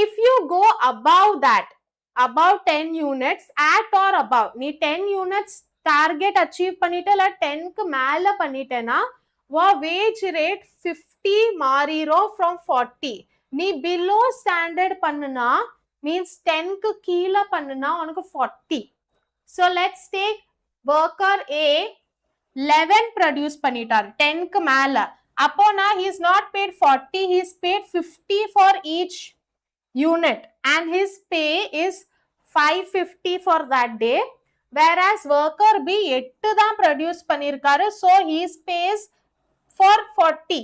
Speaker 1: If you go above that, above 10 units at or above, nee 10 units target achieve பண்ணிட்ட இல்ல 10 க்கு மேல பண்ணிட்டேனா wage rate 50 மாறிரோ from 40. நீ below standard பண்ணுனா means 10 க்கு கீழ பண்ணுனா உனக்கு 40. So let's take worker A 11 produce பண்ணிட்டார் 10 க்கு மேல, அப்போனா he is not paid 40, he is paid 50 for each unit and his pay is 550 for that day, whereas worker B 8 தான் produce பண்ணிருக்காரு, so his pays for 40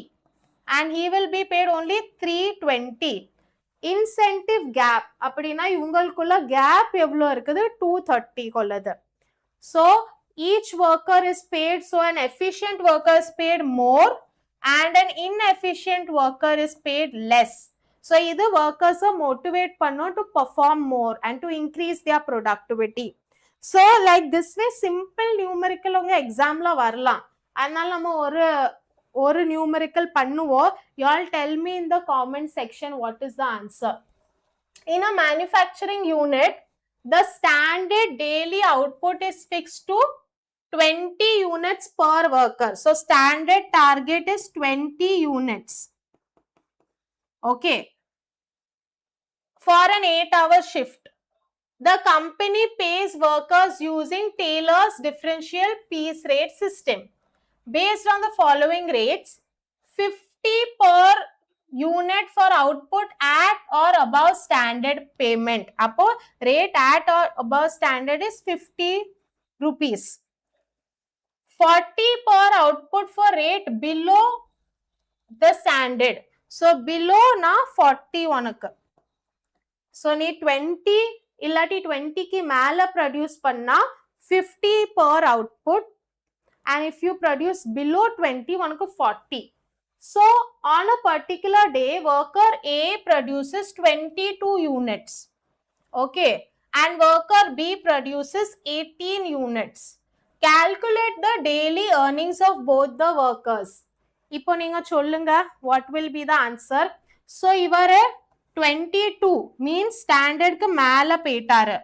Speaker 1: and he will be paid only 320. Incentive gap அப்படினா இவங்களுக்குள்ள gap எவ்வளவு இருக்குது 230 கொள்ளது. So each worker is paid, so an efficient worker is paid more and an inefficient worker is paid less. So இது workers motivate பண்ணும் to perform more and to increase their productivity. So like this way simple numerical உங்க examல வரலாம். அதனால நம்ம ஒரு numerical பண்ணுவோம். You all tell me in the comment section what is the answer. In a manufacturing unit, the standard daily output is fixed to 20 units per worker. So standard target is 20 units. Okay. For an 8-hour shift, the company pays workers using Taylor's differential piece rate system. Based on the following rates, 50 per unit for output at or above standard payment. Appo rate at or above standard is 50 rupees. 40 per output for rate below the standard. So below na 40 உனக்கு. So நீ 20 இல்லாட்டி 20 க்கு மேல produce பண்ணா 50 per output, and if you produce below 20 உனக்கு 40. So on a particular day worker A produces 22 units, okay, and worker B produces 18 units. Calculate the daily earnings of both the workers. இப்போ நீங்க சொல்லுங்க what will be the answer. So இவரு 22 means standard க்கு மேல போயிட்டாரு.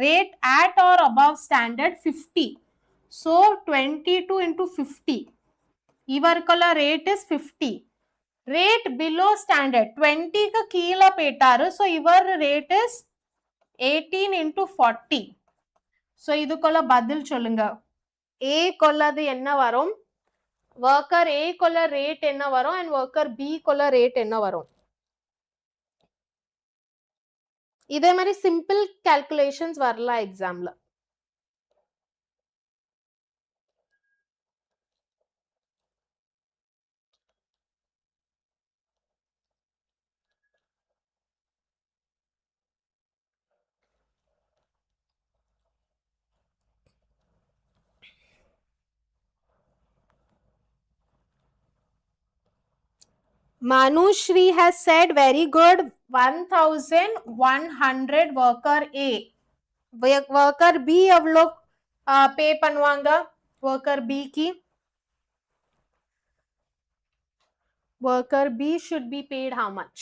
Speaker 1: Rate at or above standard 50. So 22 into 50. இவருக்குள்ள rate is 50. Rate below standard 20 க்கு கீழ போயிட்டாரு. So இவர் rate is 18 into 40. So இதுக்குள்ள பதில் சொல்லுங்க. A கொள்ளது என்ன வரும்? worker A கொள்ள rate என்ன வரும் and worker B கொள்ள rate என்ன வரும்? இதே மாதிரி simple calculations வரலாம் எக்ஸாம்ல. Manushri has said very good. 1100 worker A. worker B எவ்வளோ பே பண்ணுவாங்க worker B க்கு? worker B should be paid how much?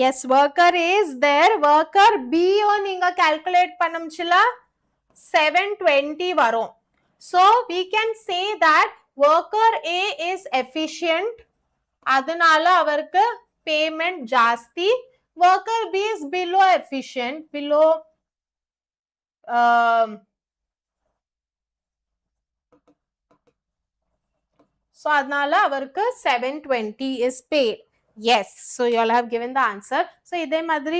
Speaker 1: Yes, worker A is there. worker B நீங்க calculate பண்ணும்ச்சுல 720 வரும். So we can say that worker A is efficient. அதனால அவருக்கு payment ஜாஸ்தி. worker B is below efficient, below so அதனால அவருக்கு 720 is paid. Yes, so you all have given the answer. So இதே மாதிரி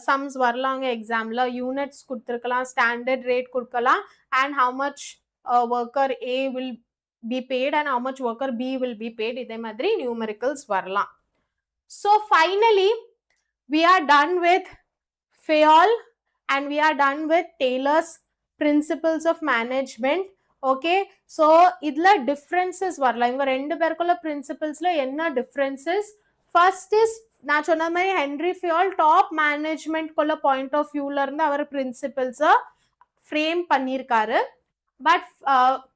Speaker 1: sums வரலாங்க எக்ஸாம்ல. யூனிட்ஸ் கொடுத்திருக்கலாம், ஸ்டாண்டர்ட் ரேட் கொடுக்கலாம், and how much worker A will be paid and how much worker B will be paid. இதே மாதிரி numericals வரலாம். So finally we are done with Fayol and we are done with Taylor's principles of management. Okay, so இதுல differences வரலாம். இவங்க ரெண்டு பேருக்குள்ள principlesல என்ன differences? First is நான் சொன்ன மாதிரி ஹென்ரி ஃபியால் டாப் மேனேஜ்மெண்ட் கொள்ள பாயிண்ட் ஆஃப் வியூல இருந்து அவர் பிரின்சிபல்ஸ ஃப்ரேம் பண்ணியிருக்காரு. But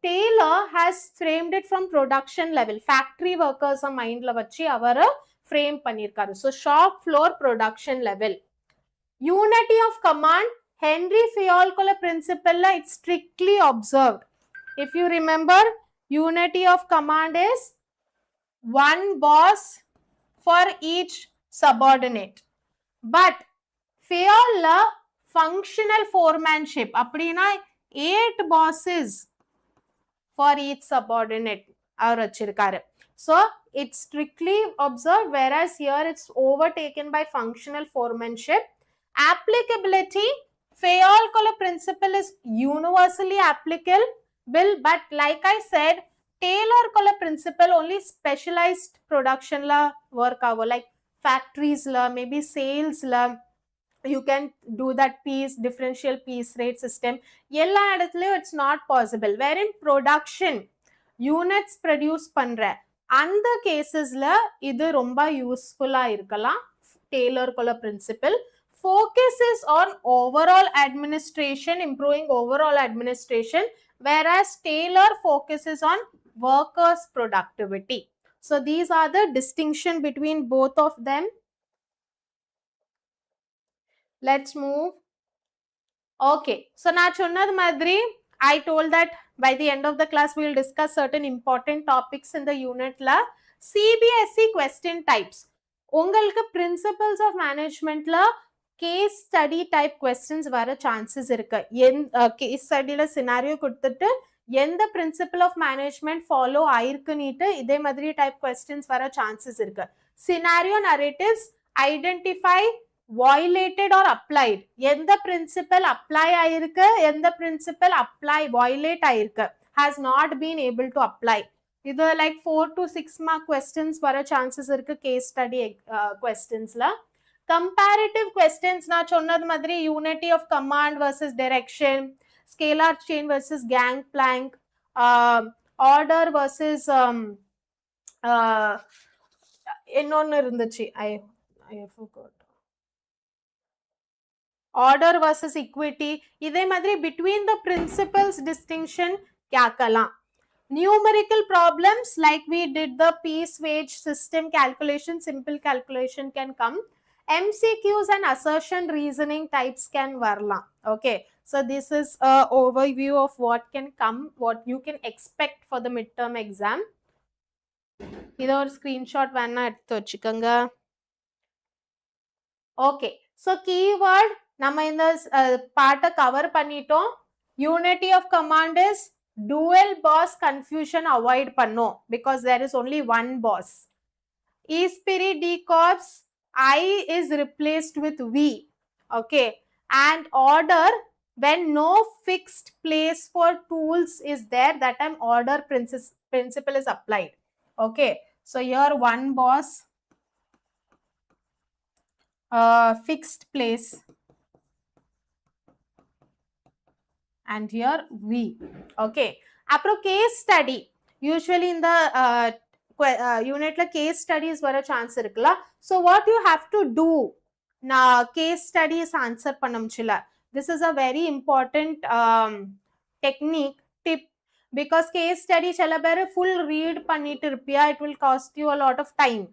Speaker 1: Taylor has framed it from production level, factory workers மைண்ட்ல வச்சு அவர் ஃப்ரேம் பண்ணியிருக்காரு. So shop floor production level. Unity of command Henri Fayol கொள்ள பிரின்சிபல்ல it's strictly observed. If you remember, unity of command is one boss for each subordinate. But Fayol functional foremanship அப்படினா 8 bosses for each subordinate அவர் வச்சிருக்காரு. So it's strictly observed, whereas here it's overtaken by functional foremanship. Applicability, Fayol kola principle is universally applicable, but like I said, Taylor kola principle only specialized production la work avo, like factories la, maybe sales la you can do that piece differential piece rate system. எல்லா இடத்துலயும் it's not possible. Wherein production units produce பண்ற அந்த கேசஸ்ல இது ரொம்ப யூஸ்ஃபுல்லா இருக்கலாம். Taylor kola principle focuses on overall administration, improving overall administration, whereas Taylor focuses on workers' productivity. So these are the distinction between both of them. Let's move. Okay, so na chonnad madri I told that by the end of the class we will discuss certain important topics in the unit la. CBSE question types, ungalku principles of management la case study type questions vara chances irukku. Case study la scenario கொடுத்துட்டு எந்த principle of management follow ஆயிருக்குன்னுட்டு இதே மாதிரி type questions வர chances இருக்கு. Scenario narratives, identify violated or applied. எந்த principle apply ஆயிருக்கு, எந்த principle apply violate ஆயிருக்கு, has not been able to apply. இது like 4 to 6 mark questions வர chances இருக்கு case study questionsல. Comparative questions நான் சொன்னது மாதிரி unity of command versus direction, scalar chain versus gangplank, order versus இன்னொன்னு இருந்துச்சு, I forgot. Order versus equity. இதே மாதிரி between the principles distinction கேட்கலாம். Numerical problems like we did the piece wage system calculation, simple calculation can come. MCQs and assertion reasoning types can varla. Okay, so this is a overview of what can come, what you can expect for the midterm exam. இத ஒரு screenshot வேணா எடுத்து வச்சுக்கோங்க. Okay, so keyword நம்ம இந்த பார்ட்ட cover பண்ணிட்டோம். Unity of command is dual boss confusion avoid பண்ணோம் because there is only one boss. E-spirit decodes I is replaced with V. Okay, and order when no fixed place for tools is there, that time order principle is applied. Okay, so here one boss, fixed place, and here V. Okay, apro case study. Usually in the unit la case studies vara chance irukla. So what you have to do na case studies answer panamchila. This is a very important technique tip, because case study chala beru full read pannittu irpiya, it will cost you a lot of time.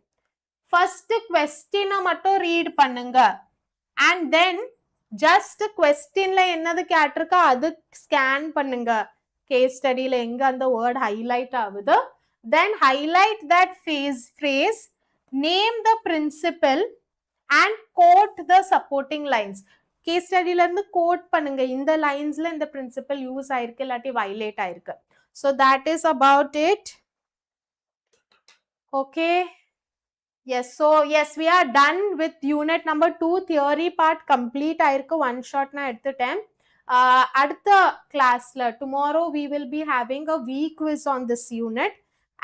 Speaker 1: First question mattum read pannunga, and then just question la enadhu கேட்டிருக்கா அது scan பண்ணுங்க. case study la enga and the word highlight ஆகுது, then highlight that phrase, name the principle and quote the supporting lines. case study la irundhu quote பண்ணுங்க, இந்த lines la இந்த principle use ஆயிருக்கு இல்லாட்டி violate ஆயிருக்கு. So that is about it. Okay, yes, so yes, we are done with unit number 2. theory part complete ஆயிருக்கு, one shot na எடுத்துட்டேன். அடுத்த classல tomorrow we will be having a week quiz on this unit,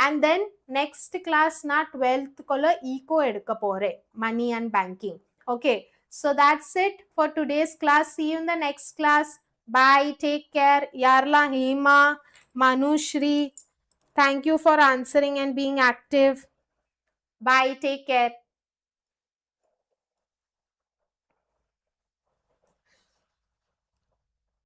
Speaker 1: and then next class na 12th kolla eco edukka pore, money and banking. Okay, so that's it for today's class. See you in the next class. Bye, take care. Yarla, Hema, Manushri, thank you for answering and being active. Bye, take care.